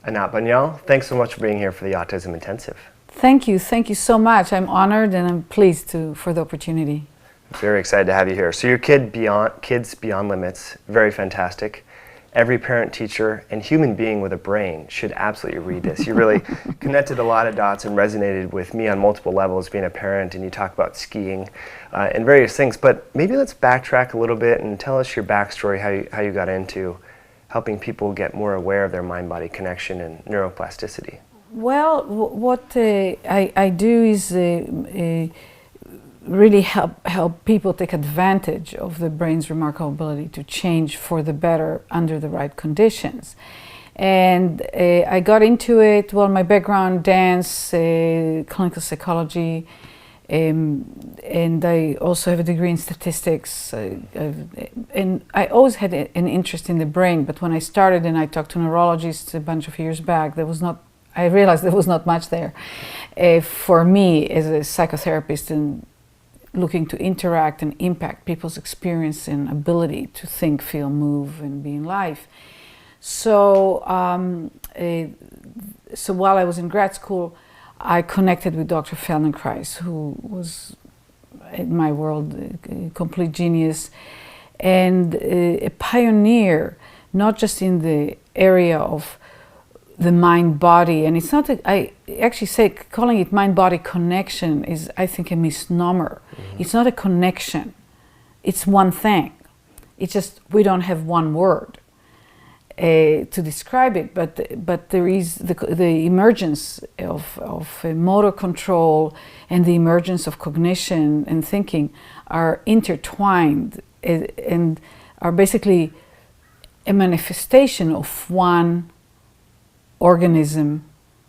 Anat Baniel, thanks so much for being here for the Autism Intensive. Thank you so much. I'm honored and I'm pleased for the opportunity. Very excited to have you here. So your Kids Beyond Limits, very fantastic. Every parent, teacher, and human being with a brain should absolutely read this. You really connected a lot of dots and resonated with me on multiple levels being a parent, and you talk about skiing and various things. But maybe let's backtrack a little bit and tell us your backstory, how you got into helping people get more aware of their mind-body connection and neuroplasticity. Well, what I do is really help people take advantage of the brain's remarkable ability to change for the better under the right conditions. And I got into it, well, my background, dance, clinical psychology, and I also have a degree in statistics. And I always had an interest in the brain, but when I started and I talked to neurologists a bunch of years back, I realized there was not much there for me as a psychotherapist and looking to interact and impact people's experience and ability to think, feel, move, and be in life. So, so while I was in grad school, I connected with Dr. Feldenkrais, who was, in my world, a complete genius and a pioneer, not just in the area of the mind-body, and it's not I actually say calling it mind-body connection is, I think, a misnomer. Mm-hmm. It's not a connection. It's one thing. It's just we don't have one word to describe it, but there is the emergence of motor control and the emergence of cognition and thinking are intertwined and are basically a manifestation of one organism,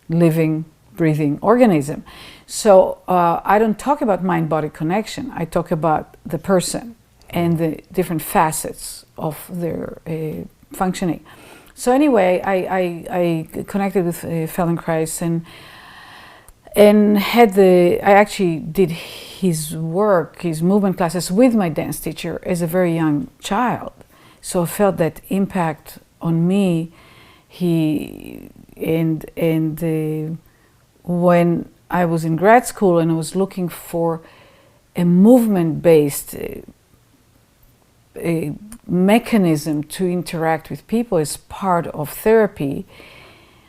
living, breathing organism. So I don't talk about mind-body connection. I talk about the person and the different facets of their functioning. So anyway, I connected with Feldenkrais and I actually did his work, his movement classes with my dance teacher as a very young child. So I felt that impact on me. When I was in grad school and I was looking for a movement-based a mechanism to interact with people as part of therapy,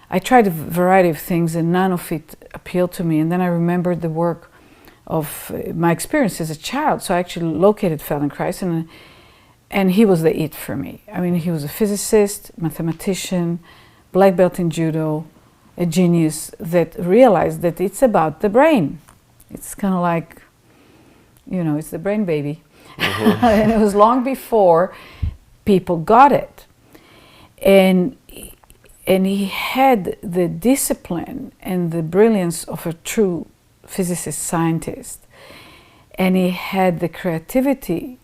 I tried a variety of things and none of it appealed to me. And then I remembered the work of my experience as a child. So I actually located Feldenkrais and he was the it for me. I mean, he was a physicist, mathematician, black belt in judo, a genius that realized that it's about the brain. It's kind of like, it's the brain baby. Mm-hmm. And it was long before people got it. And he had the discipline and the brilliance of a true physicist scientist. And he had the creativity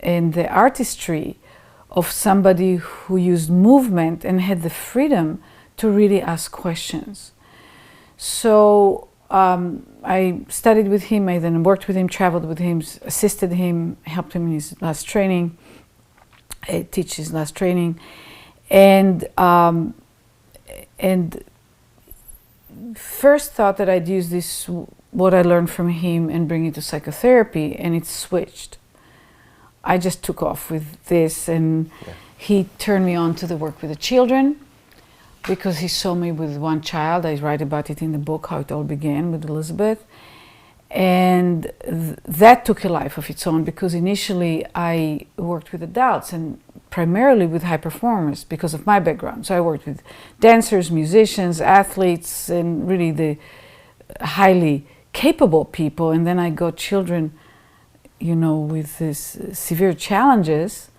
and the artistry of somebody who used movement and had the freedom to really ask questions. So I studied with him, I then worked with him, traveled with him, assisted him, helped him in his last training, teach his last training. And first thought that I'd use this, what I learned from him, and bring it to psychotherapy, and it switched. I just took off with this, and he turned me on to the work with the children because he saw me with one child. I write about it in the book, how it all began with Elizabeth. And that took a life of its own because initially I worked with adults and primarily with high performers because of my background. So I worked with dancers, musicians, athletes, and really the highly capable people. And then I got children with these severe challenges,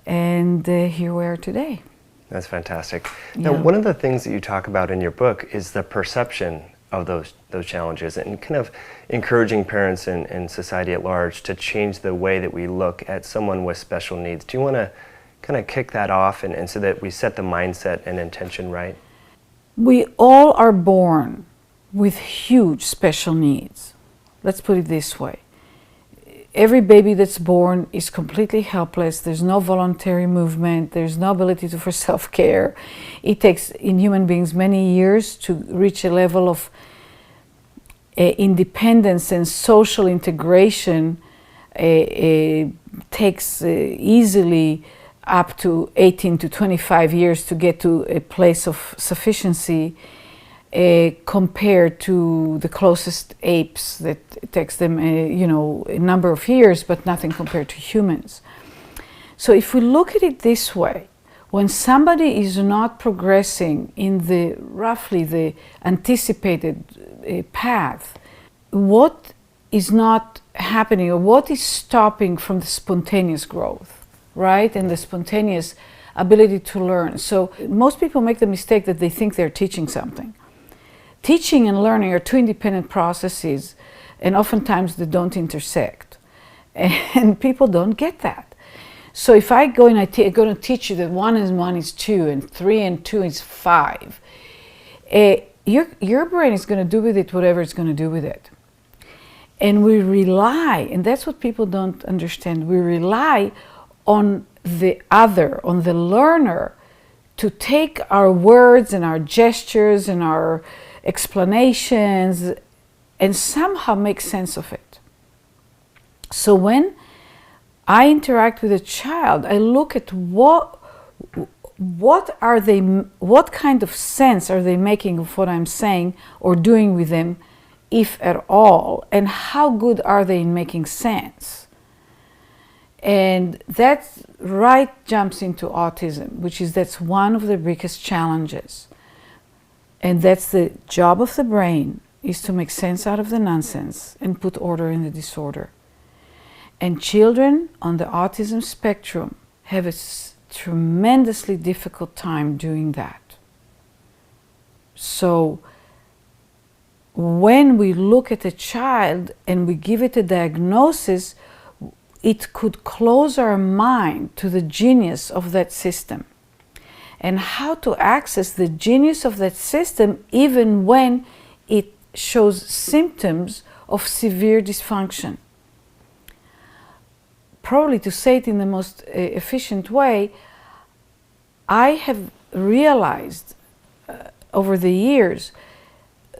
and here we are today. That's fantastic. Now, one of the things that you talk about in your book is the perception of those challenges and kind of encouraging parents and society at large to change the way that we look at someone with special needs. Do you want to kind of kick that off and so that we set the mindset and intention right? We all are born with huge special needs. Let's put it this way. every baby that's born is completely helpless. There's no voluntary movement. There's no ability for self-care. It takes, in human beings, many years to reach a level of independence and social integration. Takes easily up to 18 to 25 years to get to a place of sufficiency, compared to the closest apes that it takes them a number of years, but nothing compared to humans. So if we look at it this way, when somebody is not progressing in the roughly the anticipated path, what is not happening, or what is stopping from the spontaneous growth, right? And the spontaneous ability to learn. So most people make the mistake that they think they're teaching something. Teaching and learning are two independent processes, and oftentimes they don't intersect. And people don't get that. So if I go and I'm going to teach you that 1 and 1 is 2, and 3 and 2 is 5, your brain is going to do with it whatever it's going to do with it. And we rely, and that's what people don't understand, we rely on the other, on the learner, to take our words and our gestures and our explanations and somehow make sense of it. So when I interact with a child, I look at what kind of sense are they making of what I'm saying or doing with them, if at all, and how good are they in making sense. And that right jumps into autism, that's one of the biggest challenges. And that's the job of the brain, is to make sense out of the nonsense and put order in the disorder. And children on the autism spectrum have a tremendously difficult time doing that. So when we look at a child and we give it a diagnosis, it could close our mind to the genius of that system, and how to access the genius of that system even when it shows symptoms of severe dysfunction. Probably, to say it in the most efficient way, I have realized over the years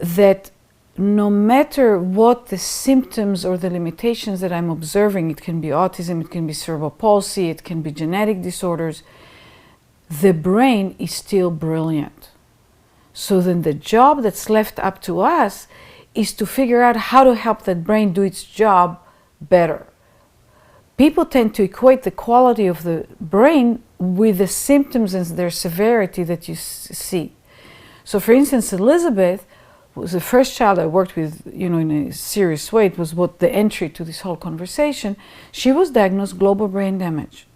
that no matter what the symptoms or the limitations that I'm observing, it can be autism, it can be cerebral palsy, it can be genetic disorders, the brain is still brilliant. So then the job that's left up to us is to figure out how to help that brain do its job better. People tend to equate the quality of the brain with the symptoms and their severity that you see. So for instance, Elizabeth was the first child I worked with, in a serious way. It was what the entry to this whole conversation. She was diagnosed global brain damage.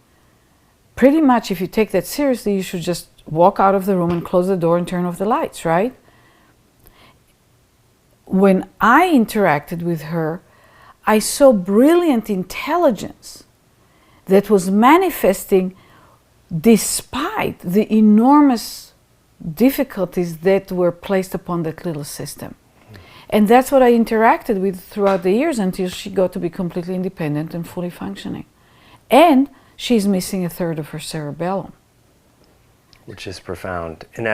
Pretty much, if you take that seriously, you should just walk out of the room and close the door and turn off the lights, right? When I interacted with her, I saw brilliant intelligence that was manifesting despite the enormous difficulties that were placed upon that little system. And that's what I interacted with throughout the years until she got to be completely independent and fully functioning. And she's missing 1/3 of her cerebellum. Which is profound. And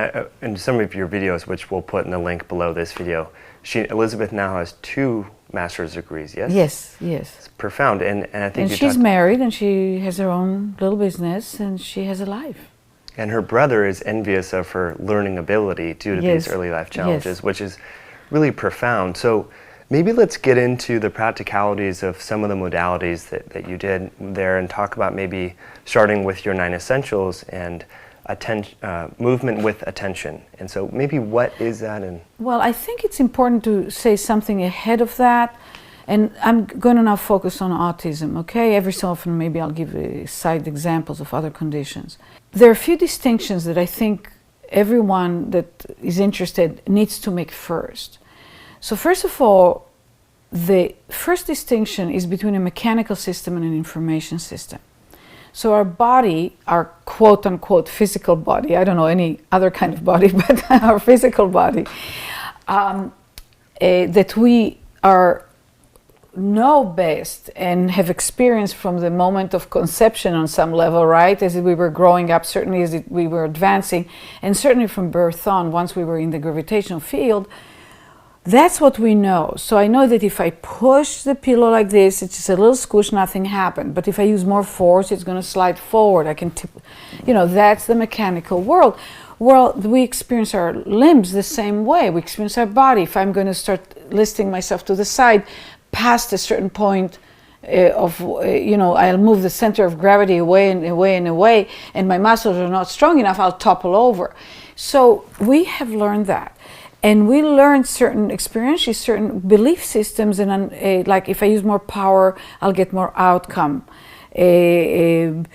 in some of your videos, which we'll put in the link below this video, Elizabeth now has 2 master's degrees, yes? Yes, yes. It's profound. And I think she's married, and she has her own little business, and she has a life. And her brother is envious of her learning ability due to these early life challenges, which is really profound. So maybe let's get into the practicalities of some of the modalities that you did there, and talk about maybe starting with your 9 essentials and movement with attention. And so maybe what is that? Well, I think it's important to say something ahead of that. And I'm going to now focus on autism, okay? Every so often maybe I'll give side examples of other conditions. There are a few distinctions that I think everyone that is interested needs to make first. So first of all, the first distinction is between a mechanical system and an information system. So our body, our quote-unquote physical body, I don't know any other kind of body, but our physical body, that we are know best and have experience from the moment of conception on some level, right? As we were growing up, certainly as we were advancing, and certainly from birth on, once we were in the gravitational field, that's what we know. So I know that if I push the pillow like this, it's just a little squish, nothing happened. But if I use more force, it's going to slide forward. I can tip, that's the mechanical world. Well, we experience our limbs the same way. We experience our body. If I'm going to start lifting myself to the side, past a certain point I'll move the center of gravity away and away and away, and my muscles are not strong enough, I'll topple over. So we have learned that. And we learned certain experiences, certain belief systems, and like if I use more power, I'll get more outcome. When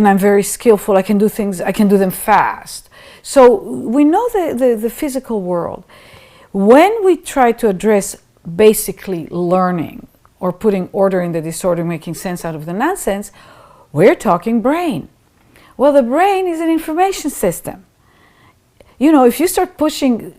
I'm very skillful, I can do things, I can do them fast. So we know the physical world. When we try to address basically learning or putting order in the disorder, making sense out of the nonsense, we're talking brain. Well, the brain is an information system. If you start pushing,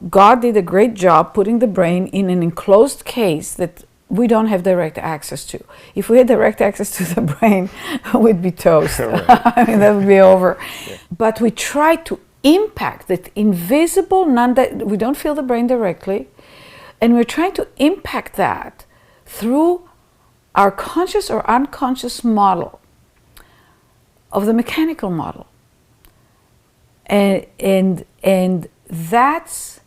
God did a great job putting the brain in an enclosed case that we don't have direct access to. If we had direct access to the brain, we'd be toast. Right. That would be over. Yeah. But we try to impact that invisible, we don't feel the brain directly, and we're trying to impact that through our conscious or unconscious model of the mechanical model. And that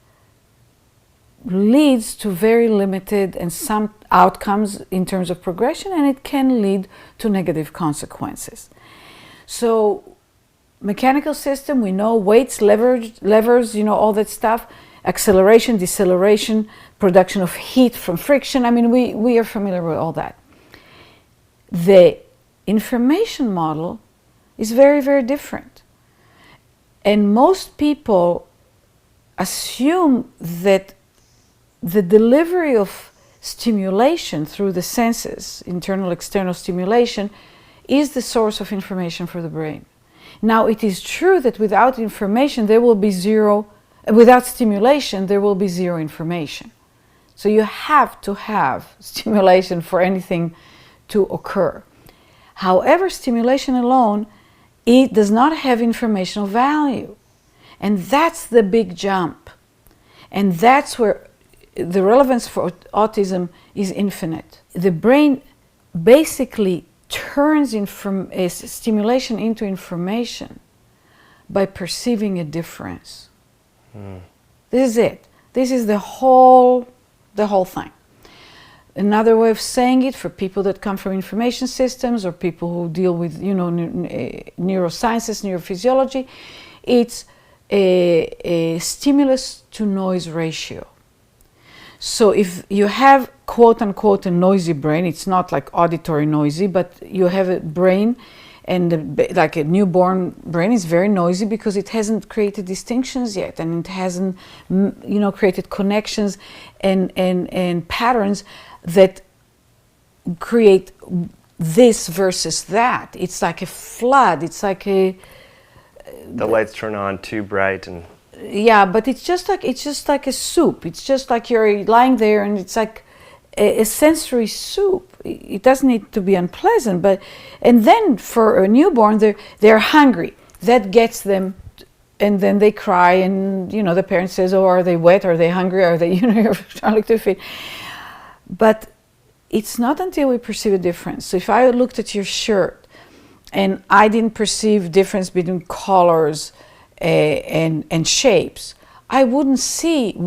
leads to very limited and some outcomes in terms of progression, and it can lead to negative consequences. So mechanical system, we know weights, levers, all that stuff, acceleration, deceleration, production of heat from friction. I mean, we are familiar with all that. The information model is very, very different. And most people assume that the delivery of stimulation through the senses, internal, external stimulation, is the source of information for the brain. Now, it is true that without information, there will be without stimulation, there will be zero information. So you have to have stimulation for anything to occur. However, stimulation alone, it does not have informational value. And that's the big jump. And that's where the relevance for autism is infinite. The brain basically turns stimulation into information by perceiving a difference. This is it. This is the whole thing. Another way of saying it, for people that come from information systems or people who deal with neurosciences, neurophysiology, it's a stimulus to noise ratio. So if you have quote unquote a noisy brain, it's not like auditory noisy, but you have a brain, and like a newborn brain is very noisy because it hasn't created distinctions yet, and it hasn't created connections and patterns that create this versus that. It's like a flood. It's like the lights turn on too bright and. Yeah, but it's just like a soup. It's just like you're lying there, and it's like a sensory soup. It doesn't need to be unpleasant, and then for a newborn, they're hungry. That gets them, and then they cry, and the parent says, "Oh, are they wet? Are they hungry? Are they you're trying to feed?" But it's not until we perceive a difference. So if I looked at your shirt, and I didn't perceive difference between colors and shapes, I wouldn't see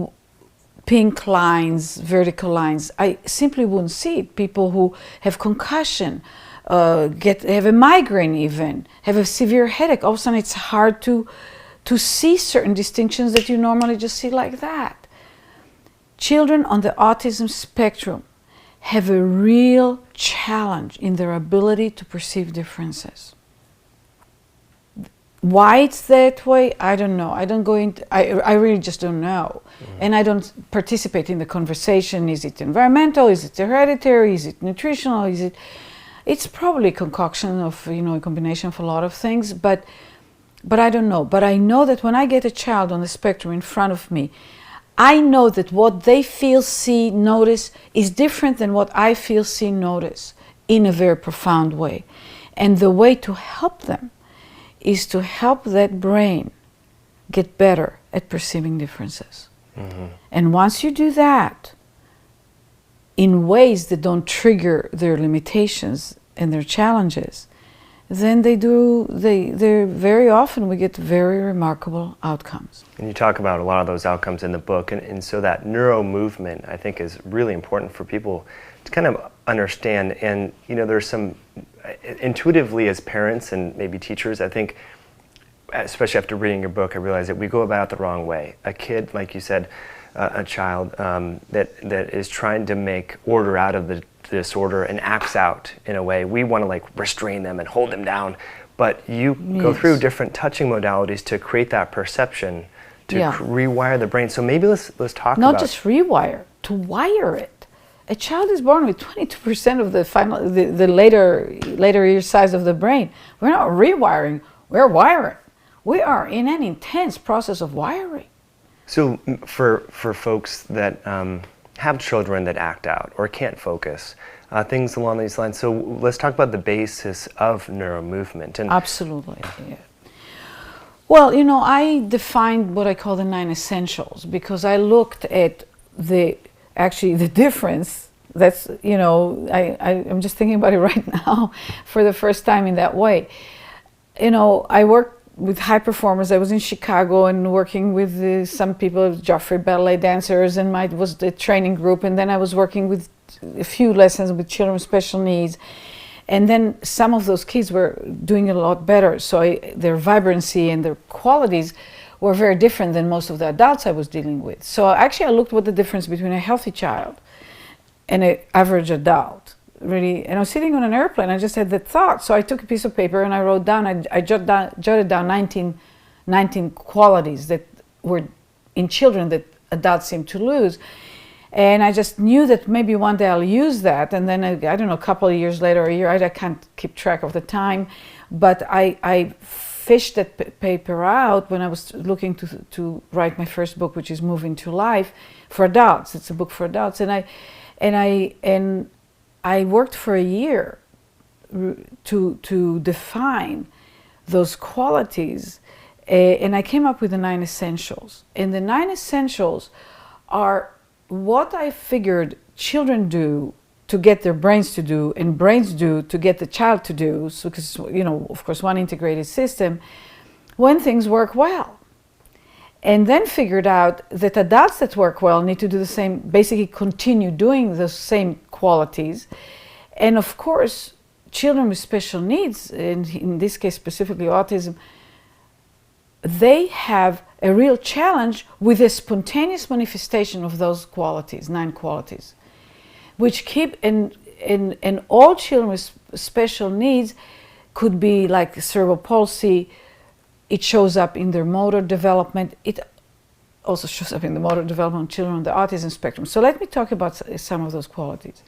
pink lines, vertical lines. I simply wouldn't see it. People who have concussion, have a migraine even, have a severe headache, all of a sudden it's hard to see certain distinctions that you normally just see like that. Children on the autism spectrum have a real challenge in their ability to perceive differences. Why it's that way, I don't know. I don't go into. I really just don't know, and I don't participate in the conversation. Is it environmental? Is it hereditary? Is it nutritional? It's probably a concoction of a combination of a lot of things. But I don't know. But I know that when I get a child on the spectrum in front of me, I know that what they feel, see, notice is different than what I feel, see, notice in a very profound way. And the way to help them is to help that brain get better at perceiving differences. Mm-hmm. And once you do that in ways that don't trigger their limitations and their challenges, then they're very often we get very remarkable outcomes. And you talk about a lot of those outcomes in the book, and so that NeuroMovement, I think, is really important for people to kind of understand. And there's some, intuitively as parents and maybe teachers, I think, especially after reading your book, I realized that we go about it the wrong way. A kid, like you said, a child that is trying to make order out of the disorder and acts out in a way, we want to restrain them and hold them down, but you go through different touching modalities to create that perception, to rewire the brain. So maybe let's talk about not just rewire, to wire it. A child is born with 22% of the later year size of the brain. We're not rewiring, we're wiring. We are in an intense process of wiring. So for folks that have children that act out or can't focus, things along these lines. So let's talk about the basis of NeuroMovement. Absolutely. Yeah. Well, I defined what I call the 9 essentials because I looked at the difference. That's, I'm just thinking about it right now for the first time in that way. I worked with high performers. I was in Chicago and working with some people, Joffrey ballet dancers, and was the training group. And then I was working with a few lessons with children with special needs. And then some of those kids were doing a lot better. So their vibrancy and their qualities were very different than most of the adults I was dealing with. So actually I looked what the difference between a healthy child and an average adult. Really, and I was sitting on an airplane. I just had that thought. So I took a piece of paper and I wrote down. I jotted down 19 qualities that were in children that adults seem to lose. And I just knew that maybe one day I'll use that. And then I don't know, a couple of years later, a year, I can't keep track of the time. But I fished that paper out when I was looking to write my first book, which is Moving to Life for adults. It's a book for adults, and I worked for a year to define those qualities, and I came up with the 9 essentials. And the 9 essentials are what I figured children do to get their brains to do, and brains do to get the child to do, so, because, of course, one integrated system, when things work well. And then figured out that adults that work well need to do the same, basically continue doing the same qualities. And of course, children with special needs, and in this case specifically autism, they have a real challenge with a spontaneous manifestation of those qualities, 9 qualities, which keep, and all children with special needs could be like cerebral palsy. It shows up in their motor development. It also shows up in the motor development of children on the autism spectrum. So let me talk about some of those qualities.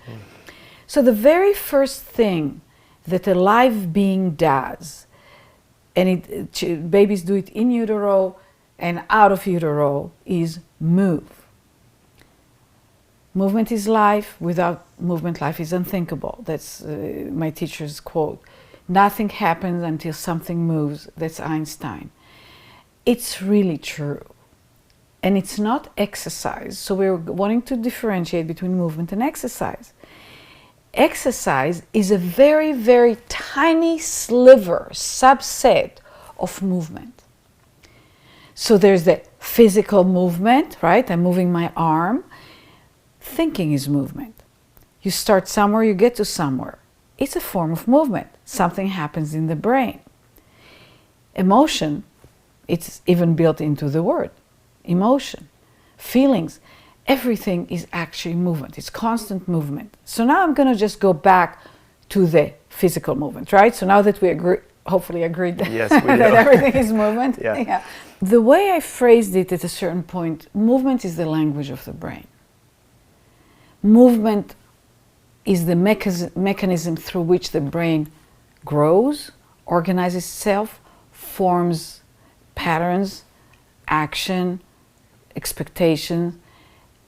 So the very first thing that a live being does, and babies do it in utero and out of utero, is move. Movement is life. Without movement, life is unthinkable. That's my teacher's quote. Nothing happens until something moves. That's Einstein. It's really true. And it's not exercise. So we're wanting to differentiate between movement and exercise. Exercise is a very, very tiny sliver, subset of movement. So there's the physical movement, right? I'm moving my arm. Thinking is movement. You start somewhere, you get to somewhere. It's a form of movement. Something happens in the brain. Emotion, it's even built into the word. Emotion, feelings, everything is actually movement. It's constant movement. So now I'm going to just go back to the physical movement, right? So now that we hopefully agreed that, yes, that everything is movement. Yeah. The way I phrased it at a certain point, movement is the language of the brain. Movement is the mechanism through which the brain grows, organizes itself, forms patterns, action, expectation,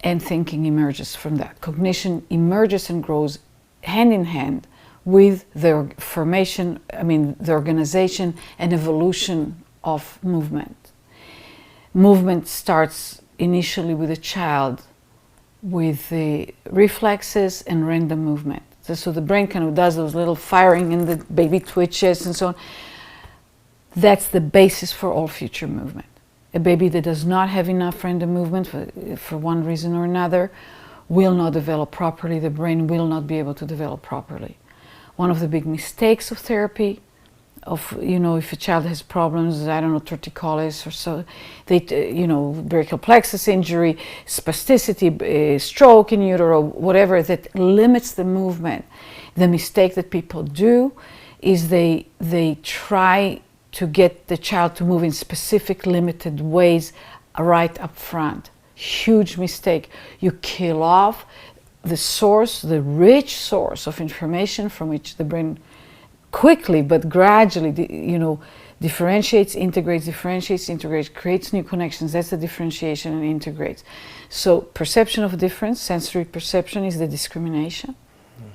and thinking emerges from that. Cognition emerges and grows hand in hand with the formation, the organization and evolution of movement. Movement starts initially with a child with the reflexes and random movement. So the brain kind of does those little firing and the baby twitches and so on. That's the basis for all future movement. A baby that does not have enough random movement for one reason or another will not develop properly. The brain will not be able to develop properly. One of the big mistakes of therapy, if a child has problems, torticollis or so, brachial plexus injury, spasticity, stroke in utero, whatever, that limits the movement. The mistake that people do is they try to get the child to move in specific limited ways right up front. Huge mistake. You kill off the source, the rich source of information from which the brain quickly but gradually, differentiates, integrates, creates new connections. That's the differentiation and integrates. So perception of difference, sensory perception, is the discrimination.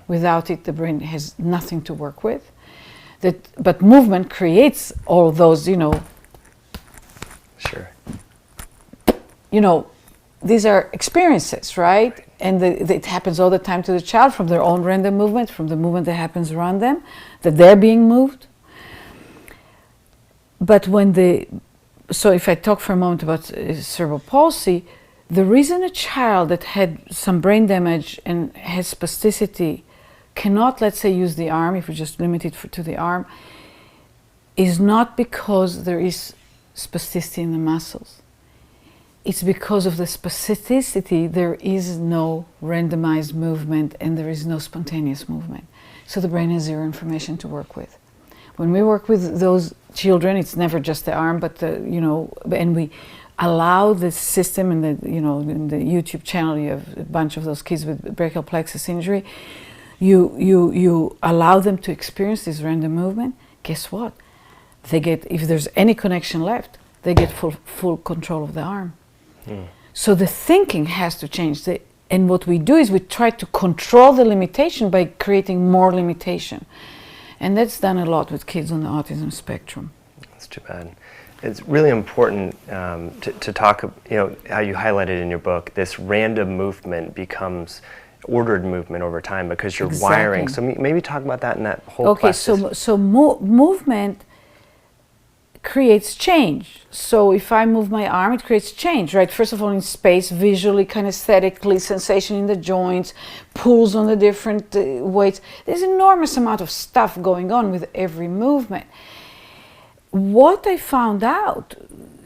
Without it, the brain has nothing to work with. But movement creates all those, Sure. These are experiences, right? And it happens all the time to the child from their own random movement, from the movement that happens around them, that they're being moved. But so if I talk for a moment about cerebral palsy, the reason a child that had some brain damage and has spasticity cannot, let's say, use the arm, if we just limit it to the arm, is not because there is spasticity in the muscles. It's because of the spasticity, there is no randomized movement and there is no spontaneous movement. So the brain has zero information to work with. When we work with those children, it's never just the arm, but and we allow the system, and in the YouTube channel, you have a bunch of those kids with brachial plexus injury. You allow them to experience this random movement. Guess what? They get, if there's any connection left, they get full control of the arm. So the thinking has to change. And what we do is we try to control the limitation by creating more limitation. And that's done a lot with kids on the autism spectrum. That's too bad. It's really important to talk, how you highlighted in your book, this random movement becomes ordered movement over time because you're wiring. So maybe talk about that in that whole class. So movement creates change. So if I move my arm, it creates change, right? First of all, in space, visually, kinesthetically, sensation in the joints, pulls on the different weights. There's an enormous amount of stuff going on with every movement. What I found out,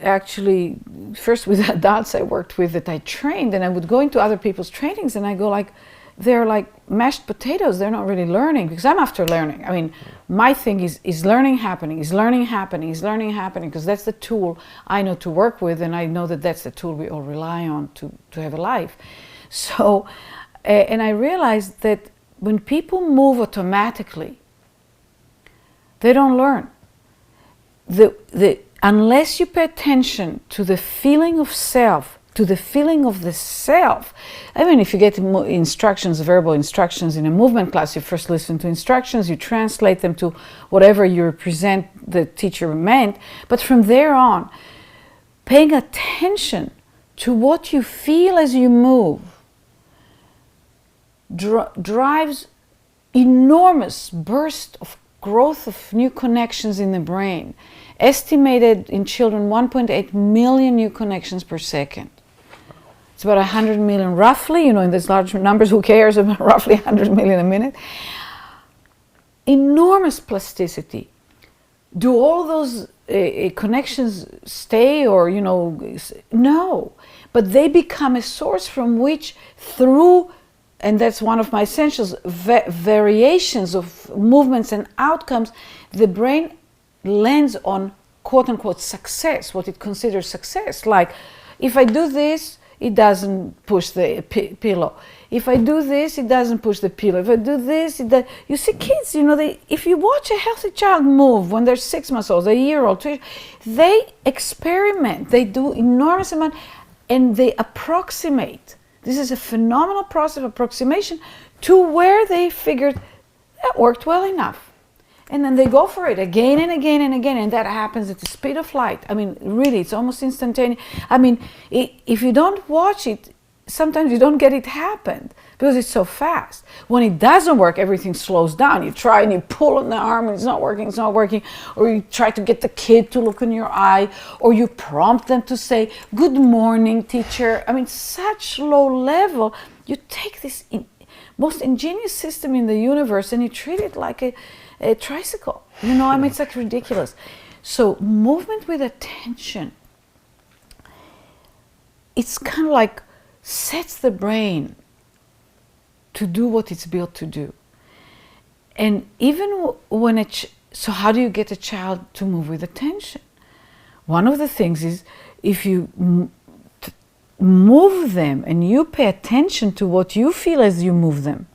actually, first with adults I worked with that I trained, and I would go into other people's trainings and I go like, they're like mashed potatoes, they're not really learning, because I'm after learning. My thing is learning happening, because that's the tool I know to work with, and I know that that's the tool we all rely on to have a life. So, and I realized that when people move automatically, they don't learn. Unless you pay attention to the feeling of self, to the feeling of the self. If you get instructions, verbal instructions in a movement class, you first listen to instructions, you translate them to whatever you represent the teacher meant, but from there on, paying attention to what you feel as you move drives enormous burst of growth of new connections in the brain. Estimated in children 1.8 million new connections per second. It's about 100 million roughly, in these large numbers, who cares, about roughly 100 million a minute. Enormous plasticity. Do all those connections stay or, no. But they become a source from which through, and that's one of my essentials, variations of movements and outcomes, the brain lands on quote-unquote success, what it considers success. Like, if I do this, it doesn't push the pillow. If I do this, it doesn't push the pillow. If I do this, it does. You see kids, if you watch a healthy child move when they're 6 months old, a year old, 2 years, they experiment. They do enormous amount. and they approximate. This is a phenomenal process of approximation to where they figured that worked well enough. And then they go for it again and again and again, and that happens at the speed of light. I mean, really, it's almost instantaneous. I mean, if you don't watch it, sometimes you don't get it happen because it's so fast. When it doesn't work, everything slows down. You try and you pull on the arm and it's not working, or you try to get the kid to look in your eye, or you prompt them to say, "Good morning, teacher." I mean, such low level. You take this most ingenious system in the universe and you treat it like a tricycle. You know, I mean, it's like ridiculous. So movement with attention, it's kind of like sets the brain to do what it's built to do. And even when so how do you get a child to move with attention? One of the things is if you move them and you pay attention to what you feel as you move them.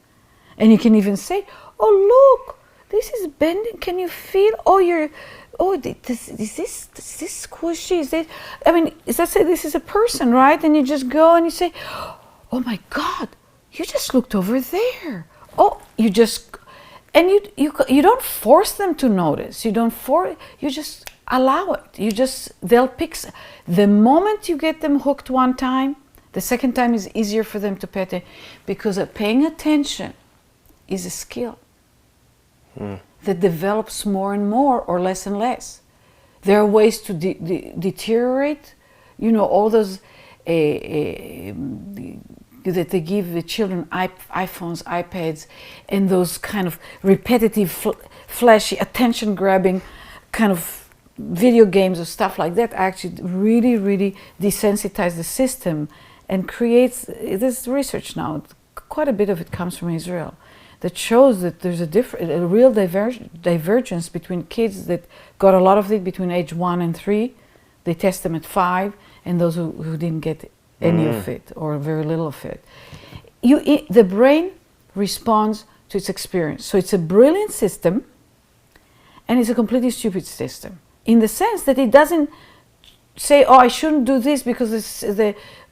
And you can even say, "Oh, look, this is bending. Can you feel? Is this squishy? Is it?" I mean, let's say this is a person, right? And you just go and you say, "Oh my God, you just looked over there." Oh, and you don't force them to notice. You just allow it. They'll pick. The moment you get them hooked one time, the second time is easier for them to pay attention, because paying attention is a skill that develops more and more or less and less. There are ways to deteriorate, you know, all those that they give the children iPhones, iPads, and those kind of repetitive, flashy, attention-grabbing kind of video games or stuff like that actually really, really desensitize the system and creates, there's research now, quite a bit of it comes from Israel, that shows that there's a real divergence between kids that got a lot of it between age 1 and 3, they test them at 5, and those who didn't get any of it or very little of it. The brain responds to its experience. So it's a brilliant system and it's a completely stupid system, in the sense that it doesn't say, "Oh, I shouldn't do this because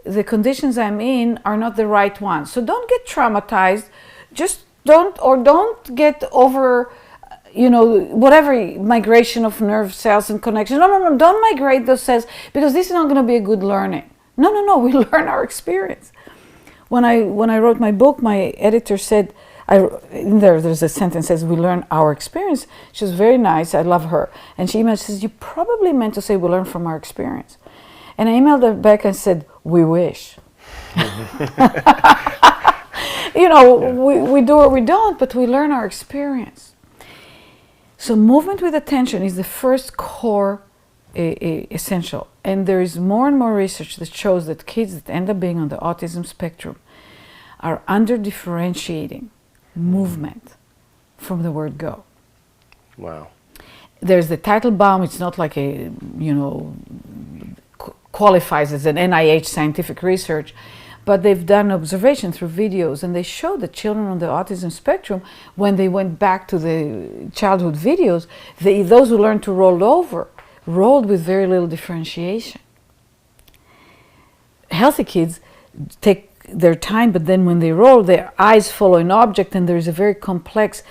the conditions I'm in are not the right ones." So don't get traumatized. Just don't get over, you know, whatever migration of nerve cells and connections. No, don't migrate those cells, because this is not going to be a good learning. No, we learn our experience. When I wrote my book, my editor said, there's a sentence that says, "We learn our experience." She was very nice, I love her. And she emailed, says, "You probably meant to say we learn from our experience." And I emailed her back and said, "We wish." You know, we do or we don't, but we learn our experience. So movement with attention is the first core essential. And there is more and more research that shows that kids that end up being on the autism spectrum are under-differentiating movement from the word go. Wow. There's the Teitelbaum, it's not like qualifies as an NIH scientific research, but they've done observation through videos, and they show that children on the autism spectrum, when they went back to the childhood videos, those who learned to roll over, rolled with very little differentiation. Healthy kids take their time, but then when they roll, their eyes follow an object, and there's a very complex,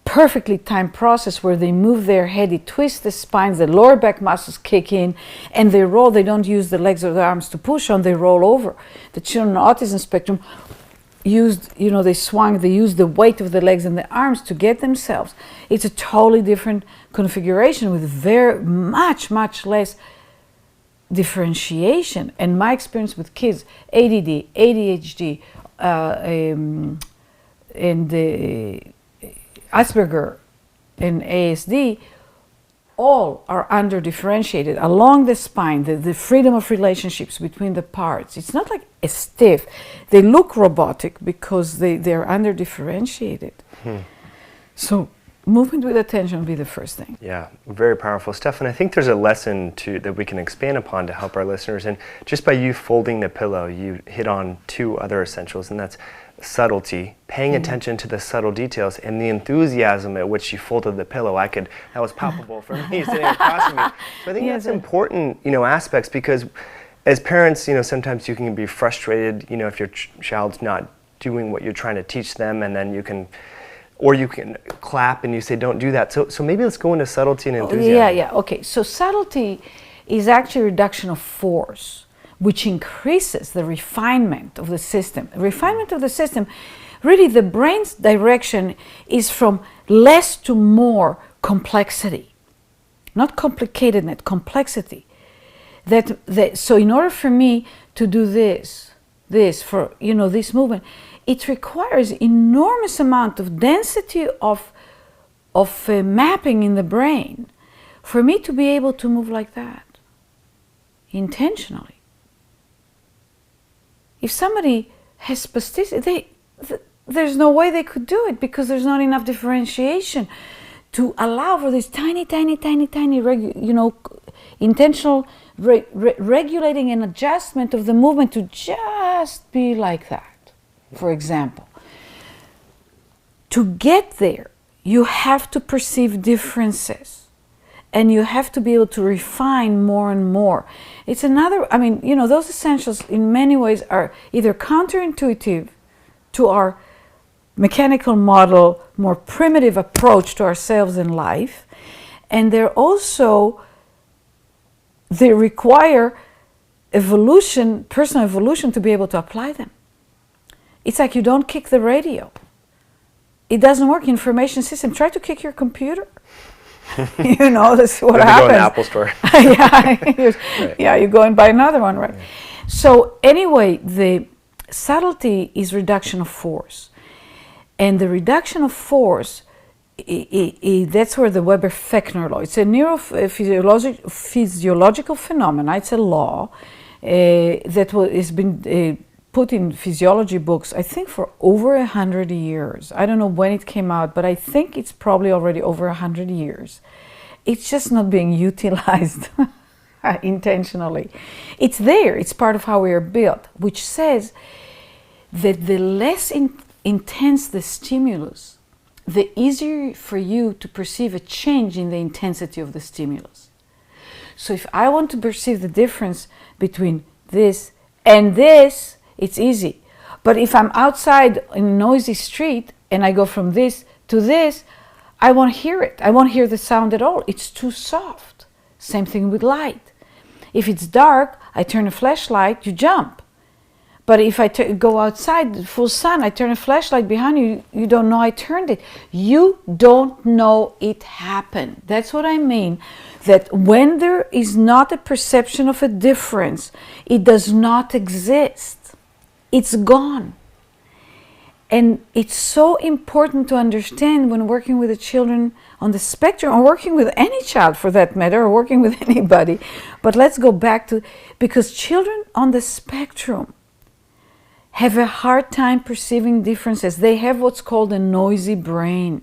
perfectly timed process where they move their head, it twists the spines, the lower back muscles kick in, and they roll. They don't use the legs or the arms to push on, they roll over. The children on the autism spectrum they used the weight of the legs and the arms to get themselves. It's a totally different configuration with very much less differentiation. And my experience with kids, ADD, ADHD, and Asperger and ASD, all are under-differentiated along the spine, the freedom of relationships between the parts. It's not like a stiff. They look robotic because they're under-differentiated. So movement with attention would be the first thing. Yeah, very powerful stuff. And I think there's a lesson that we can expand upon to help our listeners. And just by you folding the pillow, you hit on 2 other essentials, and that's subtlety, paying attention to the subtle details, and the enthusiasm at which you folded the pillow. That was palpable for me sitting across from me. So I think that's important, aspects, because as parents, sometimes you can be frustrated, if your child's not doing what you're trying to teach them, and then you can clap and you say, don't do that. So maybe let's go into subtlety and enthusiasm. Yeah. Okay. So subtlety is actually reduction of force, which increases the refinement of the system. Refinement of the system, really the brain's direction is from less to more complexity. Not complicatedness, complexity. So in order for me to do this for, this movement, it requires enormous amount of density of mapping in the brain for me to be able to move like that, intentionally. If somebody has spasticity, there's no way they could do it because there's not enough differentiation to allow for this tiny, intentional regulating and adjustment of the movement to just be like that. For example, to get there, you have to perceive differences and you have to be able to refine more and more. It's another, those essentials in many ways are either counterintuitive to our mechanical model, more primitive approach to ourselves in life, and they require evolution, personal evolution, to be able to apply them. It's like you don't kick the radio. It doesn't work. Information system. Try to kick your computer. That's what happens. You go in the Apple store. You go and buy another one, right? Yeah. So anyway, the subtlety is reduction of force. And the reduction of force, that's where the Weber-Fechner law, it's a neurophysiological phenomenon, it's a law that has been put in physiology books, I think for over 100 years. I don't know when it came out, but I think it's probably already over 100 years. It's just not being utilized intentionally. It's there, it's part of how we are built, which says that the less intense the stimulus, the easier for you to perceive a change in the intensity of the stimulus. So if I want to perceive the difference between this and this, it's easy. But if I'm outside in a noisy street and I go from this to this, I won't hear it. I won't hear the sound at all. It's too soft. Same thing with light. If it's dark, I turn a flashlight, you jump. But if I go outside, full sun, I turn a flashlight behind you, you don't know I turned it. You don't know it happened. That's what I mean. That when there is not a perception of a difference, it does not exist. It's gone. And it's so important to understand when working with the children on the spectrum, or working with any child for that matter, or working with anybody. But let's go back to, because children on the spectrum have a hard time perceiving differences. They have what's called a noisy brain.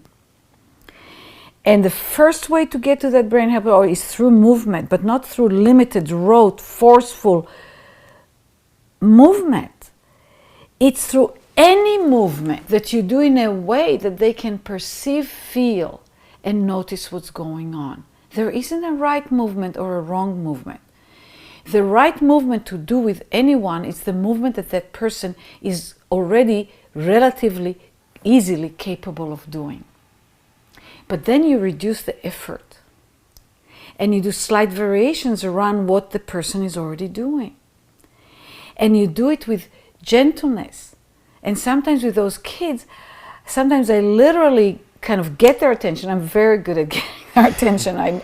And the first way to get to that brain is through movement, but not through limited, rote, forceful movement. It's through any movement that you do in a way that they can perceive, feel, and notice what's going on. There isn't a right movement or a wrong movement. The right movement to do with anyone is the movement that that person is already relatively easily capable of doing. But then you reduce the effort and you do slight variations around what the person is already doing. And you do it with gentleness. And sometimes with those kids, sometimes I literally kind of get their attention. I'm very good at getting their attention.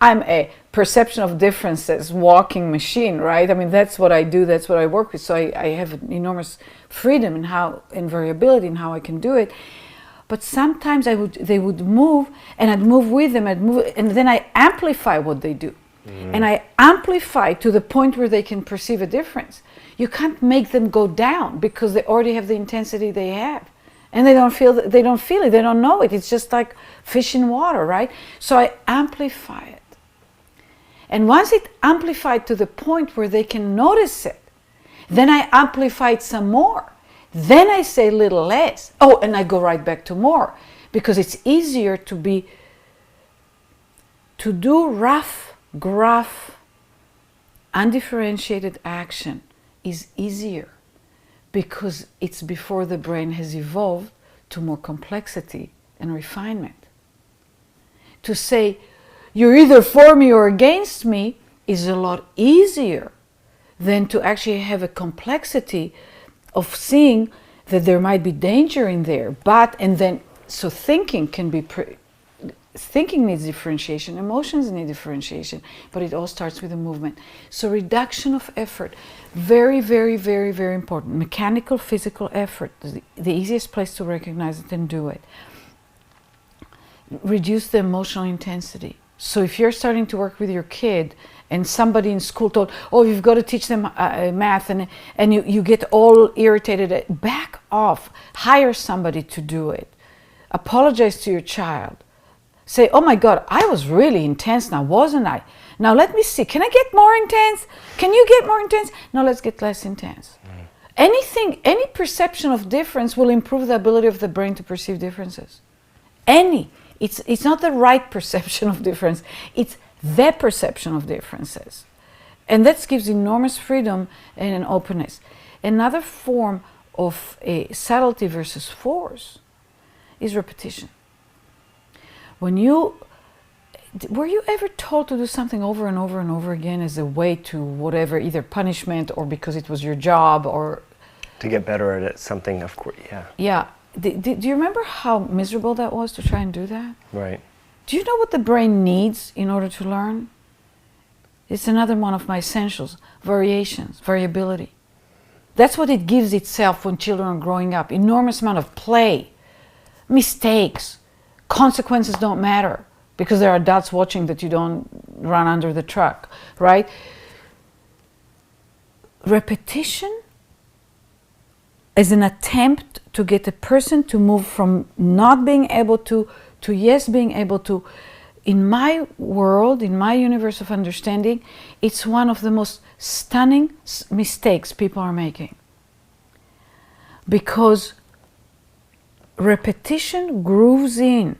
I'm a perception of differences walking machine, right? I mean, that's what I do, that's what I work with. So I have an enormous freedom in how, and variability in how I can do it. But sometimes they would move, and I'd move with them, and then I amplify what they do. And I amplify to the point where they can perceive a difference. You can't make them go down because they already have the intensity they have. And they don't feel it, they don't know it. It's just like fish in water, right? So I amplify it. And once it amplified to the point where they can notice it, then I amplify it some more. Then I say a little less. Oh, and I go right back to more. Because it's easier to do rough, gruff undifferentiated action is easier because it's before the brain has evolved to more complexity and refinement. To say, you're either for me or against me is a lot easier than to actually have a complexity of seeing that there might be danger in there, so thinking can be, thinking needs differentiation, emotions need differentiation, but it all starts with a movement. So reduction of effort, very, very, very, very important. Mechanical, physical effort, the easiest place to recognize it and do it. Reduce the emotional intensity. So if you're starting to work with your kid and somebody in school told, oh, you've got to teach them math, and you get all irritated, back off, hire somebody to do it. Apologize to your child. Say, oh my God, I was really intense now, wasn't I? Now let me see, can I get more intense? Can you get more intense? No, let's get less intense. Anything, any perception of difference will improve the ability of the brain to perceive differences. It's not the right perception of difference, it's the perception of differences. And that gives enormous freedom and an openness. Another form of a subtlety versus force is repetition. Were you ever told to do something over and over and over again as a way to whatever, either punishment or because it was your job or... To get better at it, something, of course, yeah. Yeah. Do you remember how miserable that was to try and do that? Right. Do you know what the brain needs in order to learn? It's another one of my essentials, variations, variability. That's what it gives itself when children are growing up. Enormous amount of play, mistakes, consequences don't matter because there are adults watching that you don't run under the truck, right? Repetition is an attempt to get a person to move from not being able to yes, being able to. In my world, in my universe of understanding, it's one of the most stunning mistakes people are making. Because repetition grooves in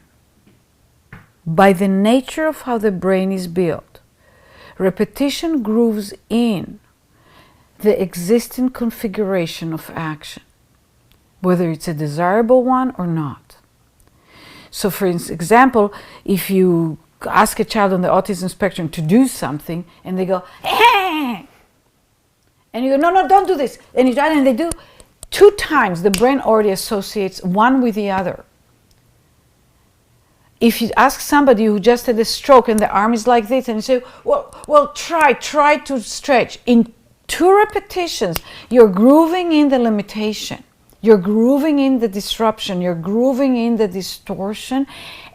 by the nature of how the brain is built. Repetition grooves in the existing configuration of action, whether it's a desirable one or not. So for example, if you ask a child on the autism spectrum to do something and they go, eh! And you go, no, don't do this. And you try and they do 2 times, the brain already associates one with the other. If you ask somebody who just had a stroke and the arm is like this and you say, well, try to stretch. In 2 repetitions, you're grooving in the limitation. You're grooving in the disruption, you're grooving in the distortion,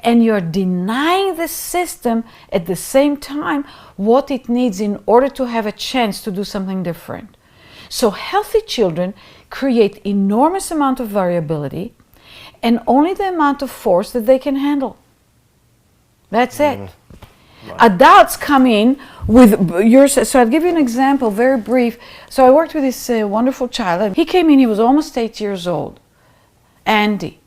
and you're denying the system at the same time what it needs in order to have a chance to do something different. So healthy children create enormous amount of variability and only the amount of force that they can handle. That's it. Wow. Adults come in with yours. So I'll give you an example, very brief. So I worked with this wonderful child. He came in, he was almost 8 years old. Andy.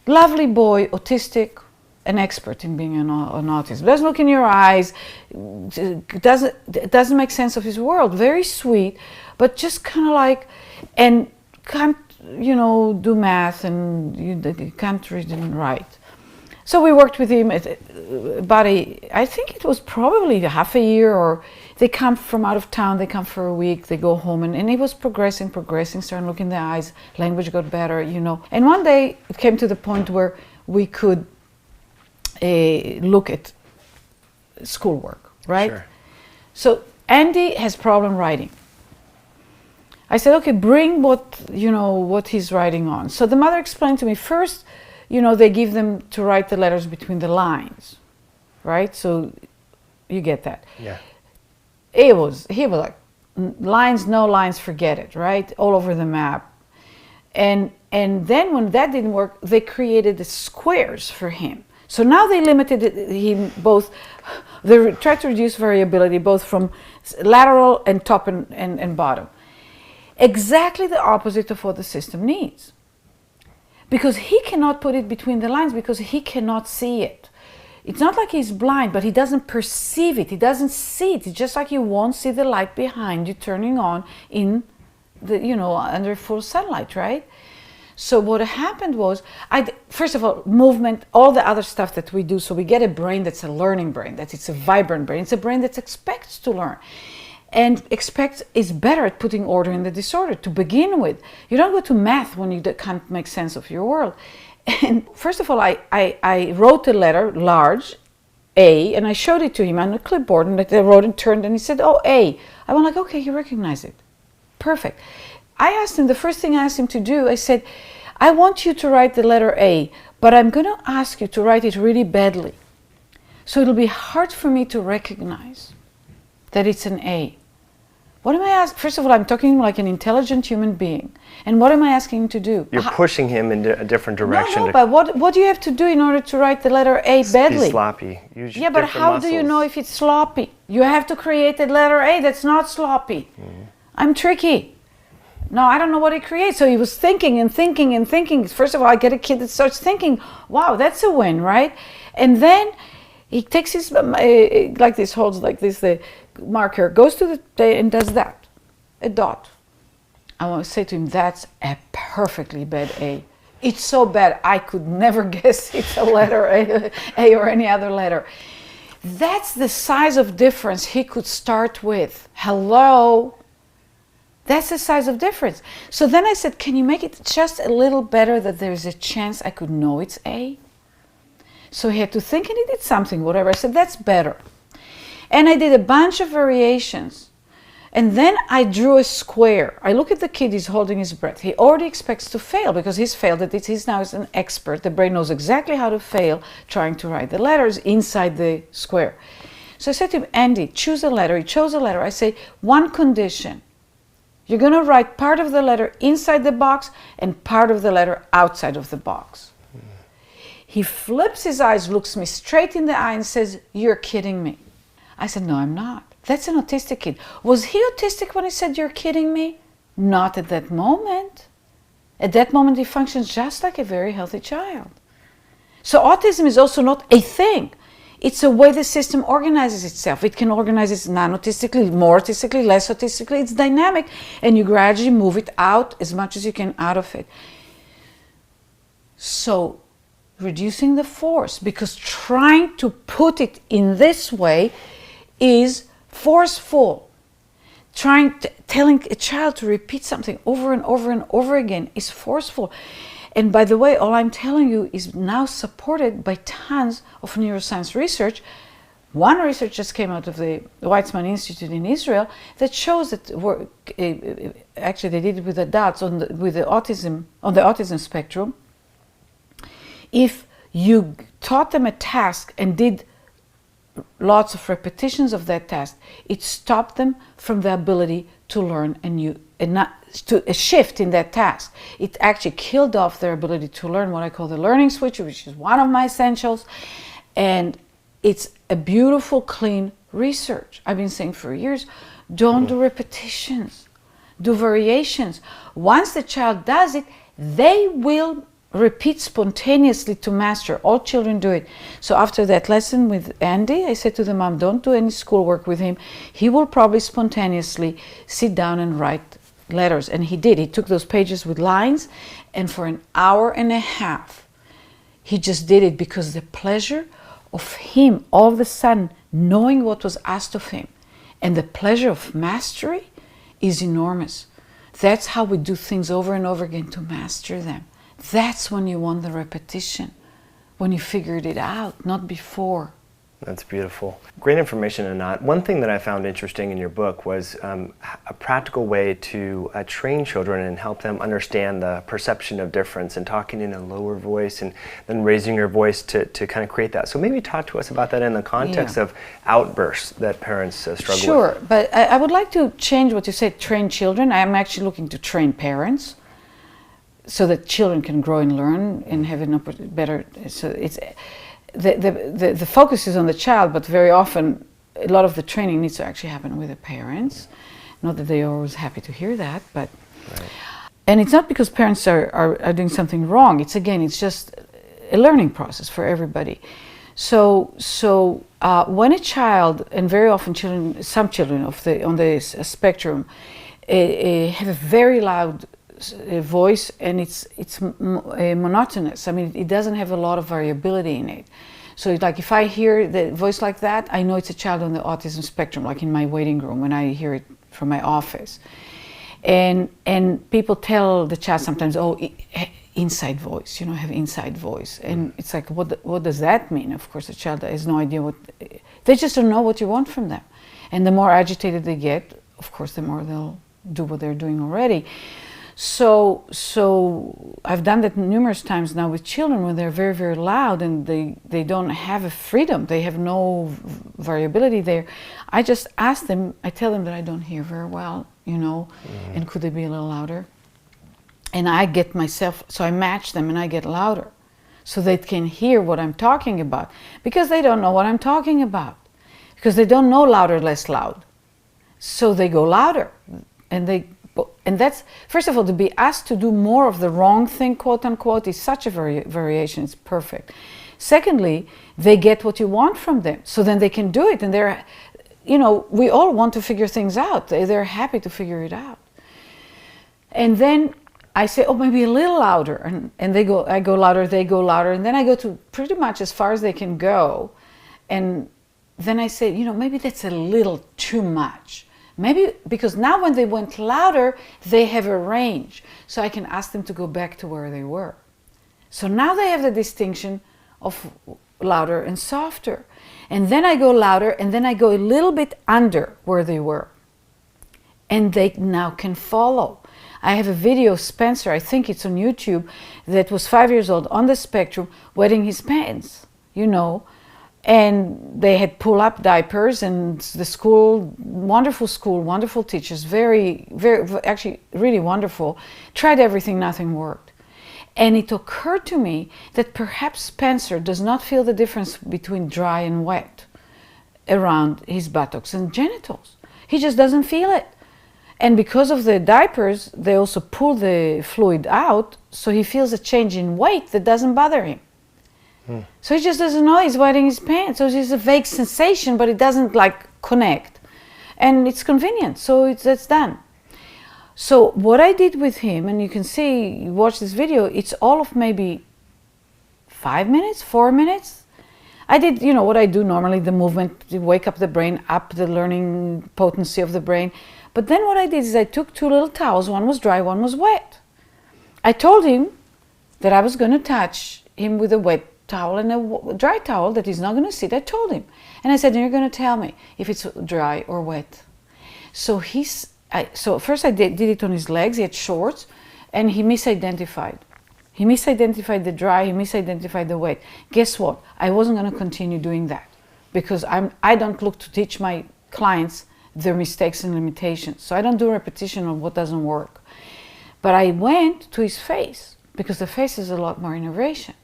Lovely boy, autistic, an expert in being an autist. Doesn't look in your eyes, doesn't make sense of his world. Very sweet, but just kind of like, and can't, do math and can't read and write. So we worked with him about I think it was probably half a year, or they come from out of town, they come for a week, they go home, and he was progressing, starting looking in the eyes, language got better, And one day it came to the point where we could look at schoolwork, right? Sure. So Andy has problem writing. I said, okay, bring what he's writing on. So the mother explained to me first, they give them to write the letters between the lines, right? So you get that. Yeah. He was like, lines, no lines, forget it, right? All over the map. And then when that didn't work, they created the squares for him. So now they limited him both, they tried to reduce variability both from lateral and top and bottom. Exactly the opposite of what the system needs. Because he cannot put it between the lines because he cannot see it. It's not like he's blind, but he doesn't perceive it. He doesn't see it. It's just like you won't see the light behind you turning on in the, under full sunlight, right? So what happened was, first of all, movement, all the other stuff that we do, so we get a brain that's a learning brain, that it's a vibrant brain. It's a brain that expects to learn. And expects is better at putting order in the disorder to begin with. You don't go to math when you can't make sense of your world. And first of all, I wrote a letter, large, A, and I showed it to him on a clipboard, and I wrote and turned, and he said, oh, A. I went like, okay, you recognize it. Perfect. I asked him, the first thing I asked him to do, I said, I want you to write the letter A, but I'm going to ask you to write it really badly. So it'll be hard for me to recognize that it's an A. What am I asking? First of all, I'm talking like an intelligent human being. And what am I asking him to do? You're pushing him in a different direction. No, but what do you have to do in order to write the letter A badly? Be sloppy. Use yeah, but how do you know if it's sloppy? You have to create a letter A that's not sloppy. I'm tricky. No, I don't know what he creates. So he was thinking and thinking and thinking. First of all, I get a kid that starts thinking, wow, that's a win, right? And he takes his, like this, holds like this, the marker, goes to the day and does that, a dot. I want to say to him, that's a perfectly bad A. It's so bad, I could never guess it's a letter A or any other letter. That's the size of difference he could start with. Hello? That's the size of difference. So then I said, can you make it just a little better that there's a chance I could know it's A? So he had to think, and he did something, whatever. I said, that's better. And I did a bunch of variations. And then I drew a square. I look at the kid, he's holding his breath. He already expects to fail because he's failed it. He's now an expert. The brain knows exactly how to fail trying to write the letters inside the square. So I said to him, Andy, choose a letter. He chose a letter. I say, one condition. You're going to write part of the letter inside the box and part of the letter outside of the box. He flips his eyes, looks me straight in the eye and says, you're kidding me. I said, no, I'm not. That's an autistic kid. Was he autistic when he said, you're kidding me? Not at that moment. At that moment, he functions just like a very healthy child. So autism is also not a thing. It's a way the system organizes itself. It can organize it non-autistically, more autistically, less autistically. It's dynamic, and you gradually move it out as much as you can out of it. So reducing the force, because trying to put it in this way is forceful. Telling a child to repeat something over and over and over again is forceful. And by the way, all I'm telling you is now supported by tons of neuroscience research. One research just came out of the Weizmann Institute in Israel that shows that actually they did it with adults on the autism spectrum. If you taught them a task and did lots of repetitions of that task, it stopped them from the ability to learn a shift in that task. It actually killed off their ability to learn, what I call the learning switch, which is one of my essentials. And it's a beautiful, clean research. I've been saying for years, don't do repetitions, do variations. Once the child does it, they will repeat spontaneously to master. All children do it. So after that lesson with Andy, I said to the mom, don't do any schoolwork with him. He will probably spontaneously sit down and write letters. And he did. He took those pages with lines, and for an hour and a half, he just did it because the pleasure of him all of a sudden knowing what was asked of him and the pleasure of mastery is enormous. That's how we do things over and over again to master them. That's when you want the repetition, when you figured it out, not before. That's beautiful. Great information, Anat. One thing that I found interesting in your book was a practical way to train children and help them understand the perception of difference and talking in a lower voice and then raising your voice to kind of create that. So maybe talk to us about that in the context of outbursts that parents struggle with. Sure, but I would like to change what you said, train children. I am actually looking to train parents, so that children can grow and learn and have a better. So it's the focus is on the child, but very often a lot of the training needs to actually happen with the parents. Not that they're always happy to hear that, but right. And it's not because parents are doing something wrong. It's just a learning process for everybody. So when a child, and very often children, some children on the spectrum, have a very loud voice, and it's monotonous. I mean, it doesn't have a lot of variability in it. So it's like if I hear the voice like that, I know it's a child on the autism spectrum, like in my waiting room when I hear it from my office. And people tell the child sometimes, oh, inside voice, you know, have inside voice. And it's like, what does that mean? Of course, the child has no idea they just don't know what you want from them. And the more agitated they get, of course, the more they'll do what they're doing already. So I've done that numerous times now with children when they're very, very loud and they don't have a freedom, they have no variability there. I just ask them, I tell them that I don't hear very well, you know, and could they be a little louder? And I get myself, so I match them and I get louder so they can hear what I'm talking about, because they don't know what I'm talking about, because they don't know louder, less loud. So they go louder, and that's, first of all, to be asked to do more of the wrong thing, quote unquote, is such a variation, it's perfect. Secondly, they get what you want from them, so then they can do it, and they're, you know, we all want to figure things out. They're happy to figure it out. And then I say, oh, maybe a little louder, and I go louder, they go louder, and then I go to pretty much as far as they can go, and then I say, you know, maybe that's a little too much. Maybe, because now when they went louder, they have a range. So I can ask them to go back to where they were. So now they have the distinction of louder and softer. And then I go louder, and then I go a little bit under where they were. And they now can follow. I have a video of Spencer, I think it's on YouTube, that was 5 years old on the spectrum, wetting his pants, you know. And they had pull-up diapers, and the school, wonderful teachers, very, very, actually really wonderful, tried everything, nothing worked. And it occurred to me that perhaps Spencer does not feel the difference between dry and wet around his buttocks and genitals. He just doesn't feel it. And because of the diapers, they also pull the fluid out, so he feels a change in weight that doesn't bother him. So he just doesn't know he's wetting his pants. So it's a vague sensation, but it doesn't like connect. And it's convenient, so it's done. So what I did with him, and you can see, you watch this video, it's all of maybe 5 minutes, 4 minutes. I did, you know, what I do normally, the movement, to wake up the brain, up the learning potency of the brain. But then what I did is I took 2 little towels, one was dry, one was wet. I told him that I was going to touch him with a wet towel and a dry towel, that he's not going to sit. I told him, and I said, you're going to tell me if it's dry or wet. So so first I did it on his legs. He had shorts, and he misidentified. He misidentified the dry. He misidentified the wet. Guess what? I wasn't going to continue doing that, because I don't look to teach my clients their mistakes and limitations. So I don't do repetition of what doesn't work. But I went to his face, because the face is a lot more innovation.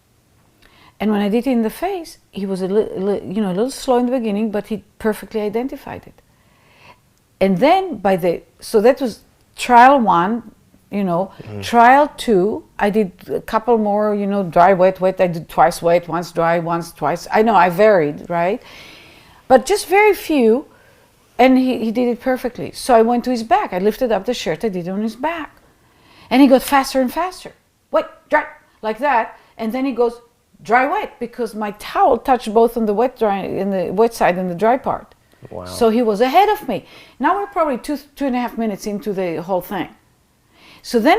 And when I did it in the face, he was a little slow in the beginning, but he perfectly identified it. And then so that was trial 1, you know. Trial 2, I did a couple more, you know, dry, wet. I did twice wet, once dry, once twice. I know I varied, right? But just very few, and he did it perfectly. So I went to his back. I lifted up the shirt, I did it on his back. And he got faster and faster. Wet, dry, like that. And then he goes, dry, wet, because my towel touched both on the wet side and the dry part. Wow. So he was ahead of me. Now we're probably 2.5 minutes into the whole thing. So then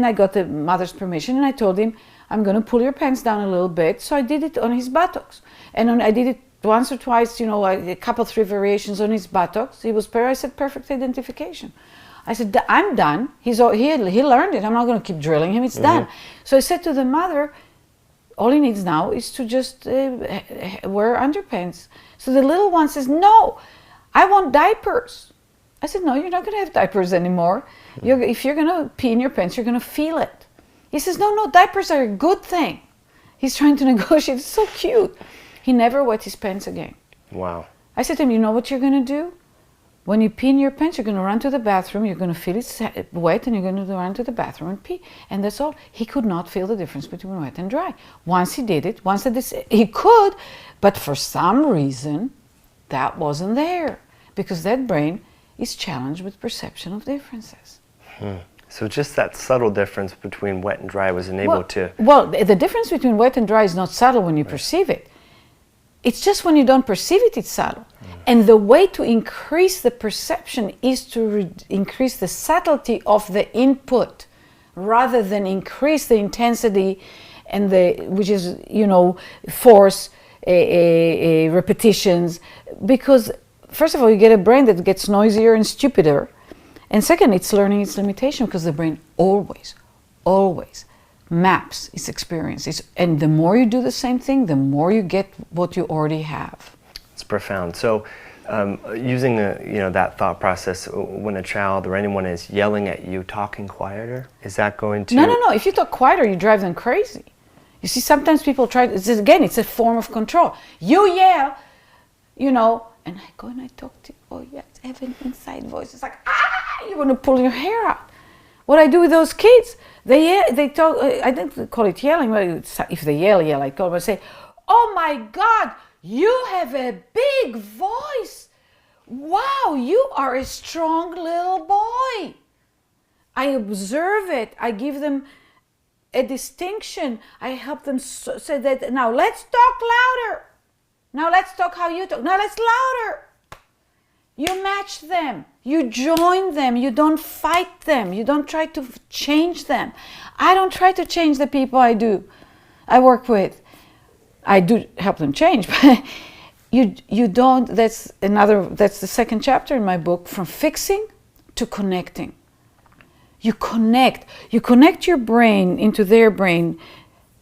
I got the mother's permission, and I told him, I'm going to pull your pants down a little bit. So I did it on his buttocks. And I did it once or twice, you know, a couple, 3 variations on his buttocks. He was I said, perfect identification. I said, I'm done. He learned it. I'm not going to keep drilling him. It's done. So I said to the mother, all he needs now is to just wear underpants. So the little one says, no, I want diapers. I said, no, you're not going to have diapers anymore. If you're going to pee in your pants, you're going to feel it. He says, no, diapers are a good thing. He's trying to negotiate. It's so cute. He never wet his pants again. Wow. I said to him, you know what you're going to do? When you pee in your pants, you're going to run to the bathroom, you're going to feel it wet, and you're going to run to the bathroom and pee. And that's all. He could not feel the difference between wet and dry. Once he did it, he could, but for some reason, that wasn't there. Because that brain is challenged with perception of differences. So just that subtle difference between wet and dry was enabled to... Well, the difference between wet and dry is not subtle when you perceive it. It's just when you don't perceive it, it's subtle. And the way to increase the perception is to increase the subtlety of the input rather than increase the intensity and which is, force, repetitions. Because first of all, you get a brain that gets noisier and stupider. And second, it's learning its limitation because the brain always maps its experience. And the more you do the same thing, the more you get what you already have. It's profound. So using that thought process, when a child or anyone is yelling at you, talking quieter, is that going to... No. If you talk quieter, you drive them crazy. You see, sometimes people try, it's a form of control. You yell, and I go and I talk to you. Oh, yes, I have an inside voice. It's like, you want to pull your hair out. What I do with those kids, they talk, I didn't call it yelling, but if they yell, I call them and say, oh my God, you have a big voice. Wow, you are a strong little boy. I observe it. I give them a distinction. I help them say that, now let's talk louder. Now let's talk how you talk. Now let's louder. You match them. You join them. You don't fight them. You don't try to change them. I don't try to change the people I work with. I do help them change, but you don't, that's the second chapter in my book, from fixing to connecting. You connect your brain into their brain,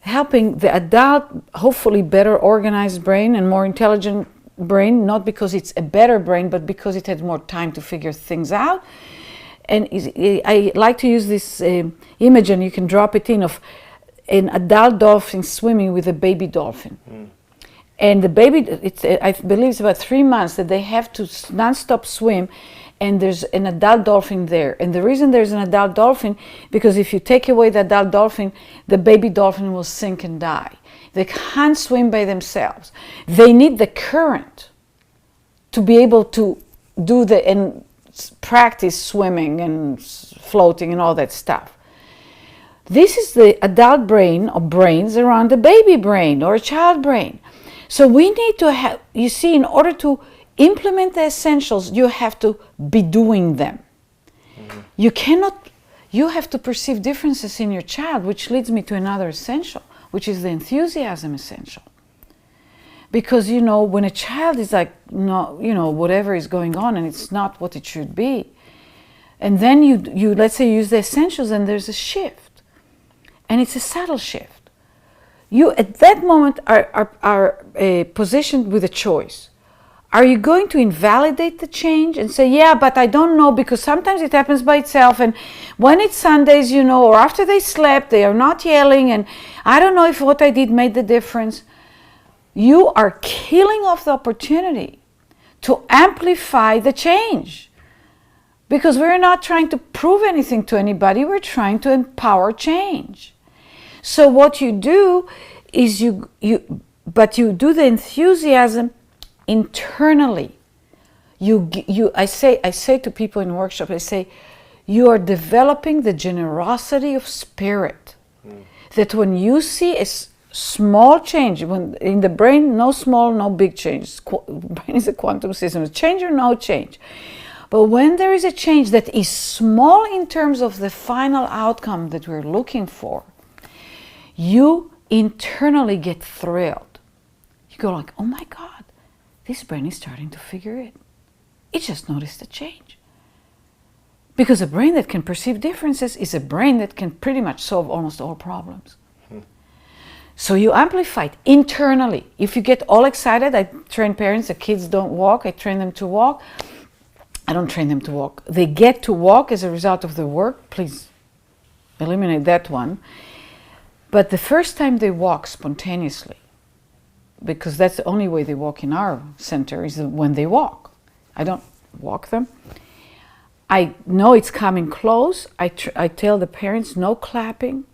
helping the adult, hopefully better organized brain and more intelligent brain, not because it's a better brain, but because it had more time to figure things out. And I like to use this image, and you can drop it in, of an adult dolphin swimming with a baby dolphin. And the baby, I believe it's about 3 months that they have to non-stop swim, and there's an adult dolphin there. And the reason there's an adult dolphin, because if you take away the adult dolphin, the baby dolphin will sink and die. They can't swim by themselves. They need the current to be able to do and practice swimming and floating and all that stuff. This is the adult brain or brains around a baby brain or a child brain. So we need to have, you see, in order to implement the essentials, you have to be doing them. You have to perceive differences in your child, which leads me to another essential, which is the enthusiasm essential. Because, when a child is like, whatever is going on and it's not what it should be, and then you let's say, use the essentials and there's a shift. And it's a subtle shift. You, at that moment, are positioned with a choice. Are you going to invalidate the change and say, yeah, but I don't know, because sometimes it happens by itself, and when it's Sundays, or after they slept, they are not yelling, and I don't know if what I did made the difference. You are killing off the opportunity to amplify the change. Because we're not trying to prove anything to anybody, we're trying to empower change. So what you do is you do the enthusiasm internally. I say to people in workshops, I say, you are developing the generosity of spirit. That when you see a small change, when in the brain, no small, no big change. Brain is a quantum system, change or no change. But when there is a change that is small in terms of the final outcome that we're looking for, you internally get thrilled. You go like, oh my God, this brain is starting to figure it. It just noticed a change. Because a brain that can perceive differences is a brain that can pretty much solve almost all problems. So you amplify it internally. If you get all excited, I train parents, the kids don't walk, I train them to walk. I don't train them to walk. They get to walk as a result of their work. Please eliminate that one. But the first time they walk spontaneously, because that's the only way they walk in our center, is when they walk. I don't walk them. I know it's coming close. I tell the parents, no clapping,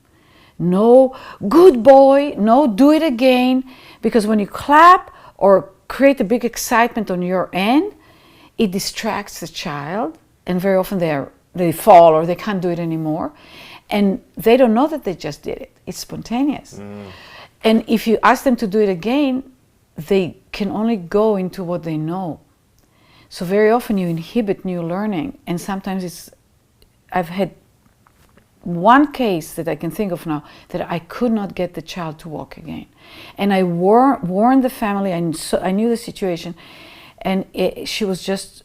no good boy, no do it again. Because when you clap or create a big excitement on your end, it distracts the child, and very often they fall or they can't do it anymore. And they don't know that they just did it. It's spontaneous. And if you ask them to do it again, they can only go into what they know. So very often you inhibit new learning, and sometimes I've had one case that I can think of now that I could not get the child to walk again. And I warned the family, I knew the situation, and she was just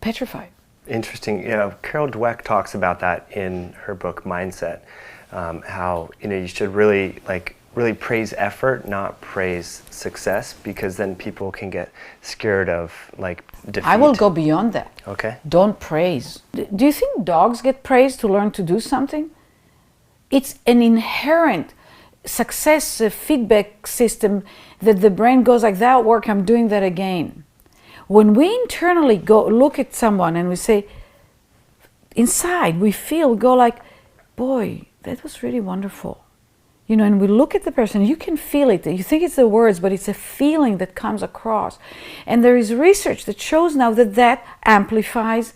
petrified. Interesting. Carol Dweck talks about that in her book Mindset, how you should really praise effort, not praise success, because then people can get scared of defeat. I will go beyond that. Okay. Don't praise. Do you think dogs get praised to learn to do something? It's an inherent success feedback system that the brain goes like, that worked, I'm doing that again. When we internally go look at someone and we say, inside we go like, boy, that was really wonderful. And we look at the person, you can feel it. You think it's the words, but it's a feeling that comes across. And there is research that shows now that amplifies,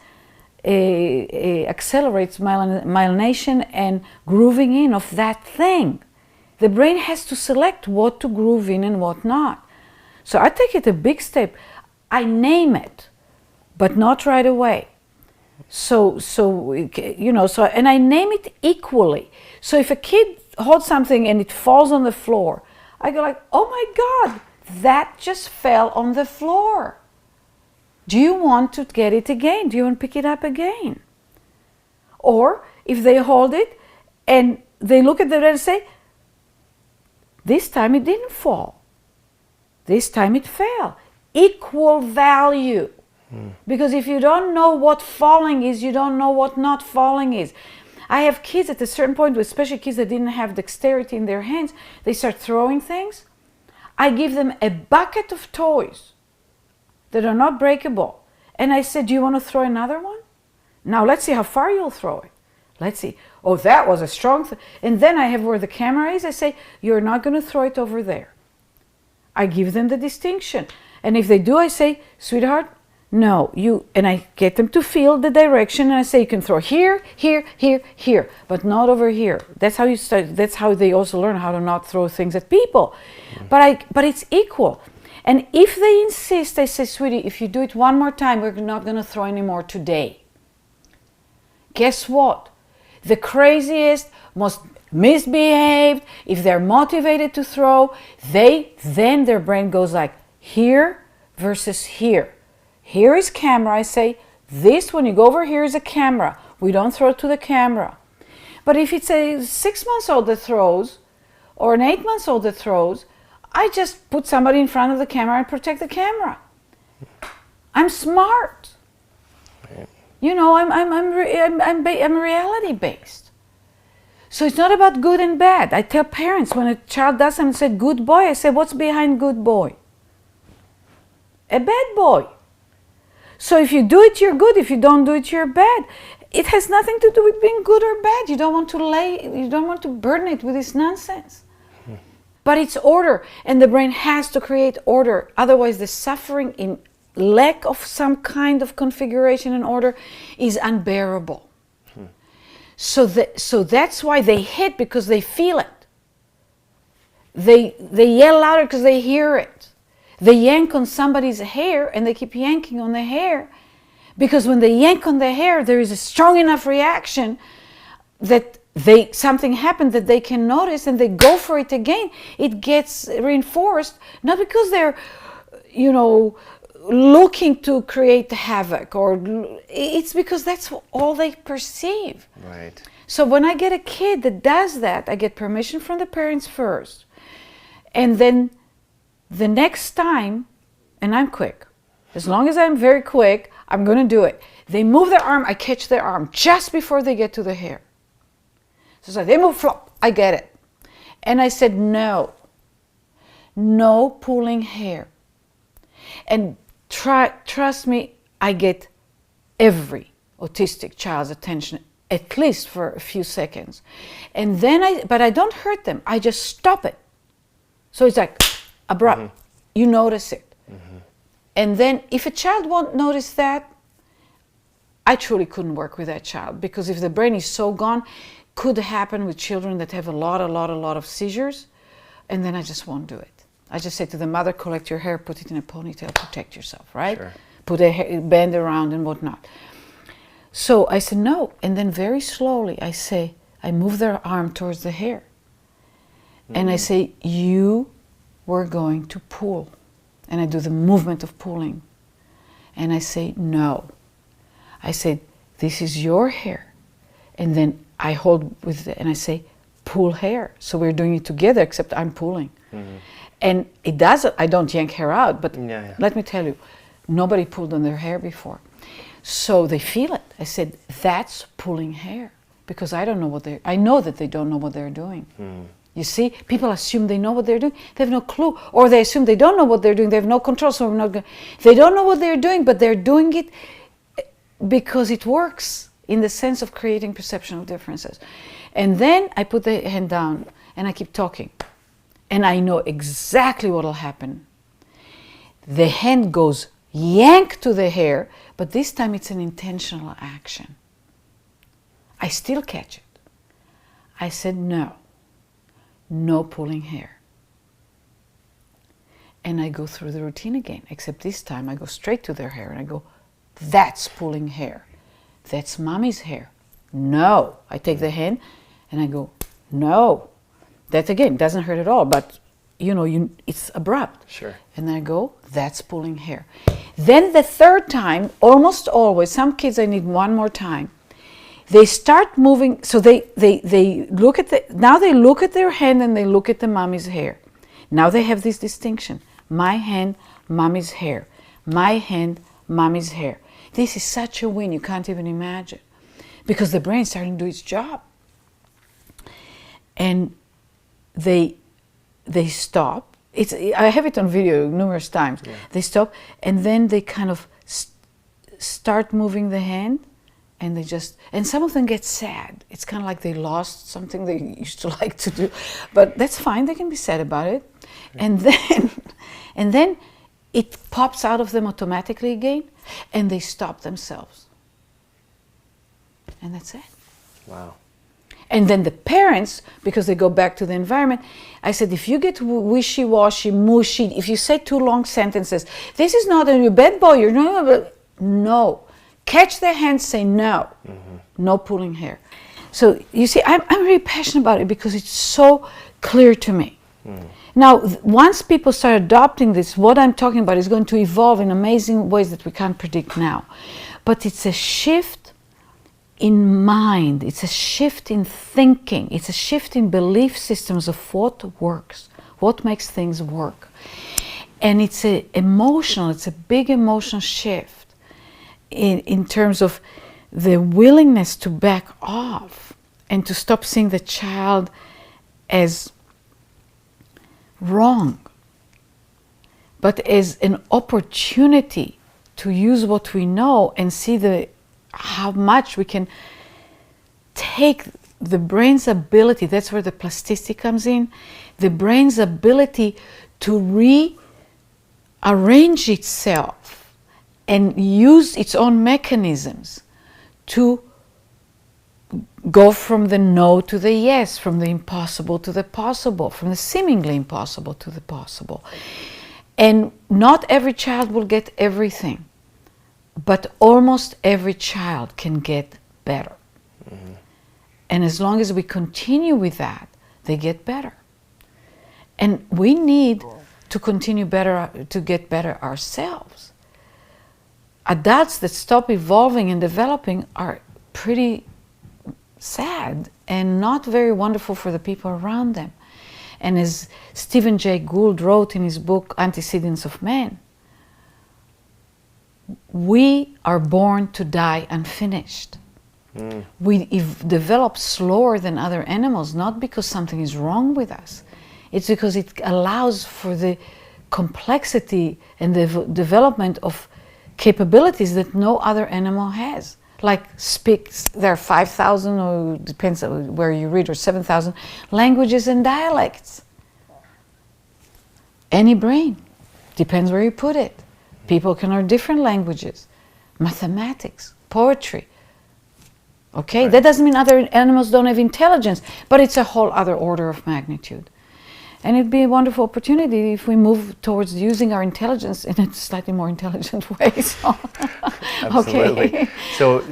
accelerates myelination and grooving in of that thing. The brain has to select what to groove in and what not. So I take it a big step. I name it, but not right away. So and I name it equally. So if a kid holds something and it falls on the floor, I go like, oh my God, that just fell on the floor. Do you want to get it again? Do you want to pick it up again? Or if they hold it and they look at the red and say, this time it didn't fall. This time it fell. Equal value. Because if you don't know what falling is, you don't know what not falling is. I have kids at a certain point, especially kids that didn't have dexterity in their hands, they start throwing things. I give them a bucket of toys that are not breakable. And I said, do you want to throw another one? Now let's see how far you'll throw it. Let's see. Oh, that was a strong thing. And then I have where the camera is, I say, you're not going to throw it over there. I give them the distinction. And if they do, I say, sweetheart, no, and I get them to feel the direction, and I say, you can throw here, here, here, here, but not over here. That's how you start. That's how they also learn how to not throw things at people. But it's equal. And if they insist, I say, sweetie, if you do it one more time, we're not going to throw anymore today. Guess what? The craziest, most misbehaved, if they're motivated to throw, then their brain goes like here versus here. Here is camera. I say, this, when you go over here, is a camera. We don't throw to the camera. But if it's a 6-month-old that throws, or an 8-month-old that throws, I just put somebody in front of the camera and protect the camera. I'm smart. I'm reality based. So it's not about good and bad. I tell parents when a child does something and say good boy, I say, what's behind good boy? A bad boy. So if you do it, you're good. If you don't do it, you're bad. It has nothing to do with being good or bad. You don't want to burden it with this nonsense. But it's order, and the brain has to create order. Otherwise, the suffering in lack of some kind of configuration and order is unbearable. So that's why they hit, because they feel it. They yell louder because they hear it. They yank on somebody's hair, and they keep yanking on the hair, because when they yank on the hair, there is a strong enough reaction that something happened that they can notice, and they go for it again. It gets reinforced, not because they're, looking to create havoc, or it's because that's all they perceive. Right. So when I get a kid that does that, I get permission from the parents first, and then the next time, and I'm quick. As long as I'm very quick, I'm going to do it. They move their arm, I catch their arm just before they get to the hair. So it's like they move, flop, I get it. And I said, no pulling hair. And trust me, I get every autistic child's attention, at least for a few seconds. And then but I don't hurt them, I just stop it. So it's like abrupt, you notice it. And then if a child won't notice that, I truly couldn't work with that child, because if the brain is so gone, could happen with children that have a lot of seizures, and then I just won't do it. I just say to the mother, collect your hair, put it in a ponytail, protect yourself, right? Sure. Put a band around and whatnot. So I said no, and then very slowly I move their arm towards the hair. And I say, you were going to pull. And I do the movement of pulling. And I say, no. I said, this is your hair. And then I hold and I say, pull hair. So we're doing it together, except I'm pulling. And it doesn't, I don't yank hair out, but let me tell you, nobody pulled on their hair before. So they feel it. I said, that's pulling hair. Because I know that they don't know what they're doing. You see, people assume they know what they're doing. They have no clue. Or they assume they don't know what they're doing. They have no control, so they don't know what they're doing, but they're doing it because it works in the sense of creating perceptual differences. And then I put the hand down and I keep talking. And I know exactly what will happen. The hand goes yank to the hair, but this time it's an intentional action. I still catch it. I said, no pulling hair. And I go through the routine again, except this time I go straight to their hair and I go, that's pulling hair. That's mommy's hair. No. I take the hand and I go, no. That again doesn't hurt at all, but it's abrupt. Sure. And I go, that's pulling hair. Then the third time, almost always, some kids I need one more time, they start moving, so they look at now they look at their hand and they look at the mommy's hair. Now they have this distinction. My hand, mommy's hair. My hand, mommy's hair. This is such a win, you can't even imagine. Because the brain's starting to do its job. And they stop. I have it on video numerous times. Yeah. They stop and then they kind of start moving the hand. And and some of them get sad. It's kind of like they lost something they used to like to do, but that's fine. They can be sad about it. Right. And then it pops out of them automatically again, and they stop themselves. And that's it. Wow. And then the parents, because they go back to the environment, I said, if you get wishy-washy, mushy, if you say too long sentences, this is not a bad boy, you're not, no. Catch their hands, say no. No pulling hair. So you see, I'm really passionate about it because it's so clear to me. Now, once people start adopting this, what I'm talking about is going to evolve in amazing ways that we can't predict now. But it's a shift in mind, it's a shift in thinking, it's a shift in belief systems of what works, what makes things work. And it's it's a big emotional shift. In terms of the willingness to back off and to stop seeing the child as wrong, but as an opportunity to use what we know and see how much we can take the brain's ability, that's where the plasticity comes in, the brain's ability to rearrange itself and use its own mechanisms to go from the no to the yes, from the impossible to the possible, from the seemingly impossible to the possible. And not every child will get everything, but almost every child can get better. And as long as we continue with that, they get better. And we need to continue to get better ourselves. Adults that stop evolving and developing are pretty sad and not very wonderful for the people around them. And as Stephen Jay Gould wrote in his book, Antecedents of Man, we are born to die unfinished. We develop slower than other animals, not because something is wrong with us. It's because it allows for the complexity and the development of capabilities that no other animal has. Like speaks, there are 5,000, or depends on where you read, or 7,000 languages and dialects. Any brain, depends where you put it. People can learn different languages, mathematics, poetry. Okay, Right. that doesn't mean other animals don't have intelligence, but it's a whole other order of magnitude. And it'd be a wonderful opportunity if we move towards using our intelligence in a slightly more intelligent way. So, Absolutely. okay.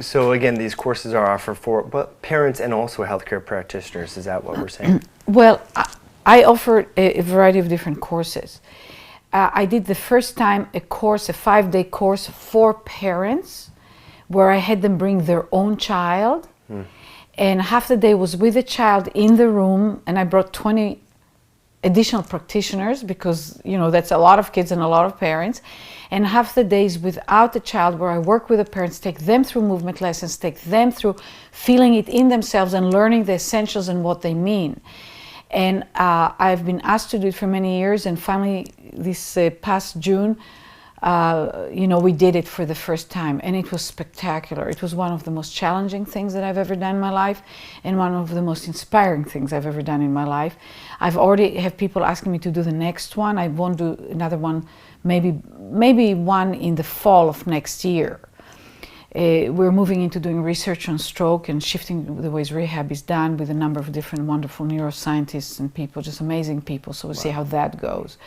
So again, these courses are offered for parents and also healthcare practitioners. Is that what we're saying? Well, I offer a variety of different courses. I did the first time a course, a 5-day course for parents, where I had them bring their own child, and half the day was with the child in the room, and I brought 20 additional practitioners, because that's a lot of kids and a lot of parents, and half the days without the child, where I work with the parents, take them through movement lessons, take them through feeling it in themselves and learning the essentials and what they mean. And I've been asked to do it for many years, and finally this past June, we did it for the first time, and it was spectacular. It was one of the most challenging things that I've ever done in my life, and one of the most inspiring things I've ever done in my life. I've already have people asking me to do the next one. I won't do another one, maybe one in the fall of next year. We're moving into doing research on stroke and shifting the ways rehab is done with a number of different wonderful neuroscientists and people, just amazing people. So we'll see how that goes.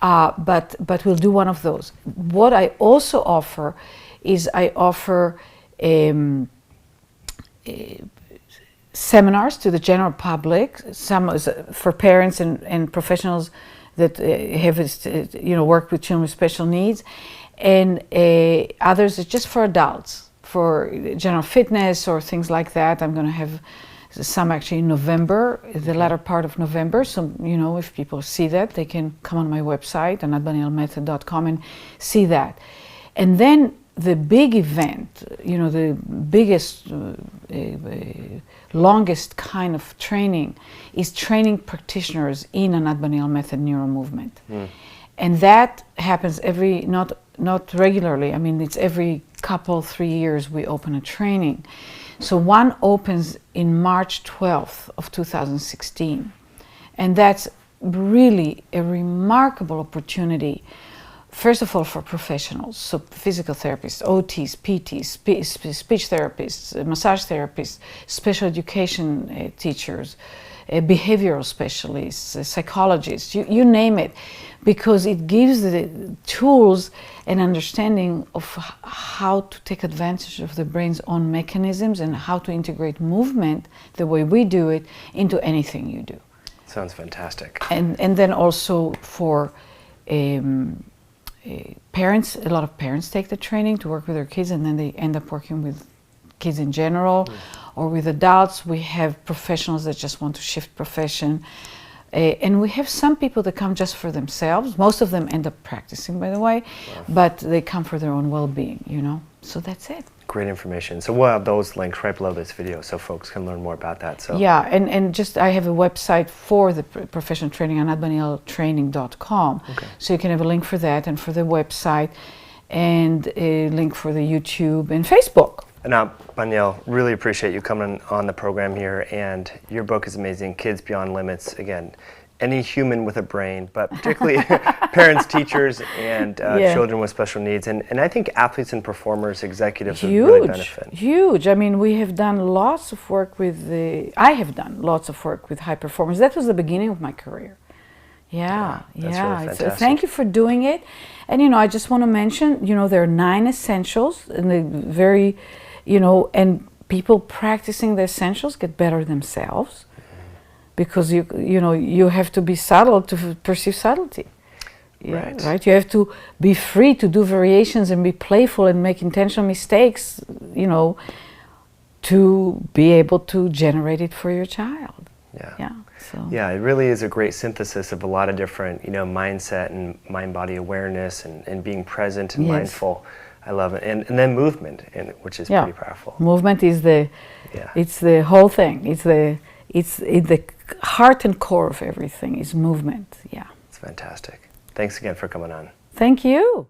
But we'll do one of those. What I also offer is I offer seminars to the general public, some for parents and professionals that have worked with children with special needs, and others are just for adults, for general fitness or things like that. I'm going to have some actually in November, the latter part of November. So, if people see that, they can come on my website, anatbanielmethod.com, and see that. And then the big event, the biggest, longest kind of training is training practitioners in Anat Baniel Method NeuroMovement. And that happens not regularly. I mean, it's every 3 years we open a training. So one opens in March 12th of 2016. And that's really a remarkable opportunity, first of all, for professionals, so physical therapists, OTs, PTs, speech therapists, massage therapists, special education teachers, behavioral specialists, psychologists, you name it, because it gives the tools and understanding of how to take advantage of the brain's own mechanisms and how to integrate movement the way we do it into anything you do. Sounds fantastic. And then also for parents, a lot of parents take the training to work with their kids, and then they end up working with kids in general, or with adults. We have professionals that just want to shift profession. And we have some people that come just for themselves. Most of them end up practicing, by the way, but they come for their own well-being, So that's it. Great information. So we'll have those links right below this video so folks can learn more about that. So yeah, and just I have a website for the professional training, anatbanieltraining.com. Okay. So you can have a link for that and for the website, and a link for the YouTube and Facebook. Anat Baniel, really appreciate you coming on the program here, and your book is amazing, Kids Beyond Limits. Again, any human with a brain, but particularly parents, teachers, and children with special needs. And I think athletes and performers, executives would really benefit. Huge. I mean, we have done lots of work with I have done lots of work with high performers. That was the beginning of my career. Yeah. Really fantastic. Thank you for doing it. And, I just want to mention, there are 9 essentials, and the very, and people practicing the essentials get better themselves, because you have to be subtle to perceive subtlety. Yeah, right. You have to be free to do variations and be playful and make intentional mistakes, to be able to generate it for your child. Yeah. Yeah, it really is a great synthesis of a lot of different, mindset and mind-body awareness and being present and mindful. I love it. And then movement, which is pretty powerful. Movement is it's the whole thing. It's the heart and core of everything is movement. Yeah. It's fantastic. Thanks again for coming on. Thank you.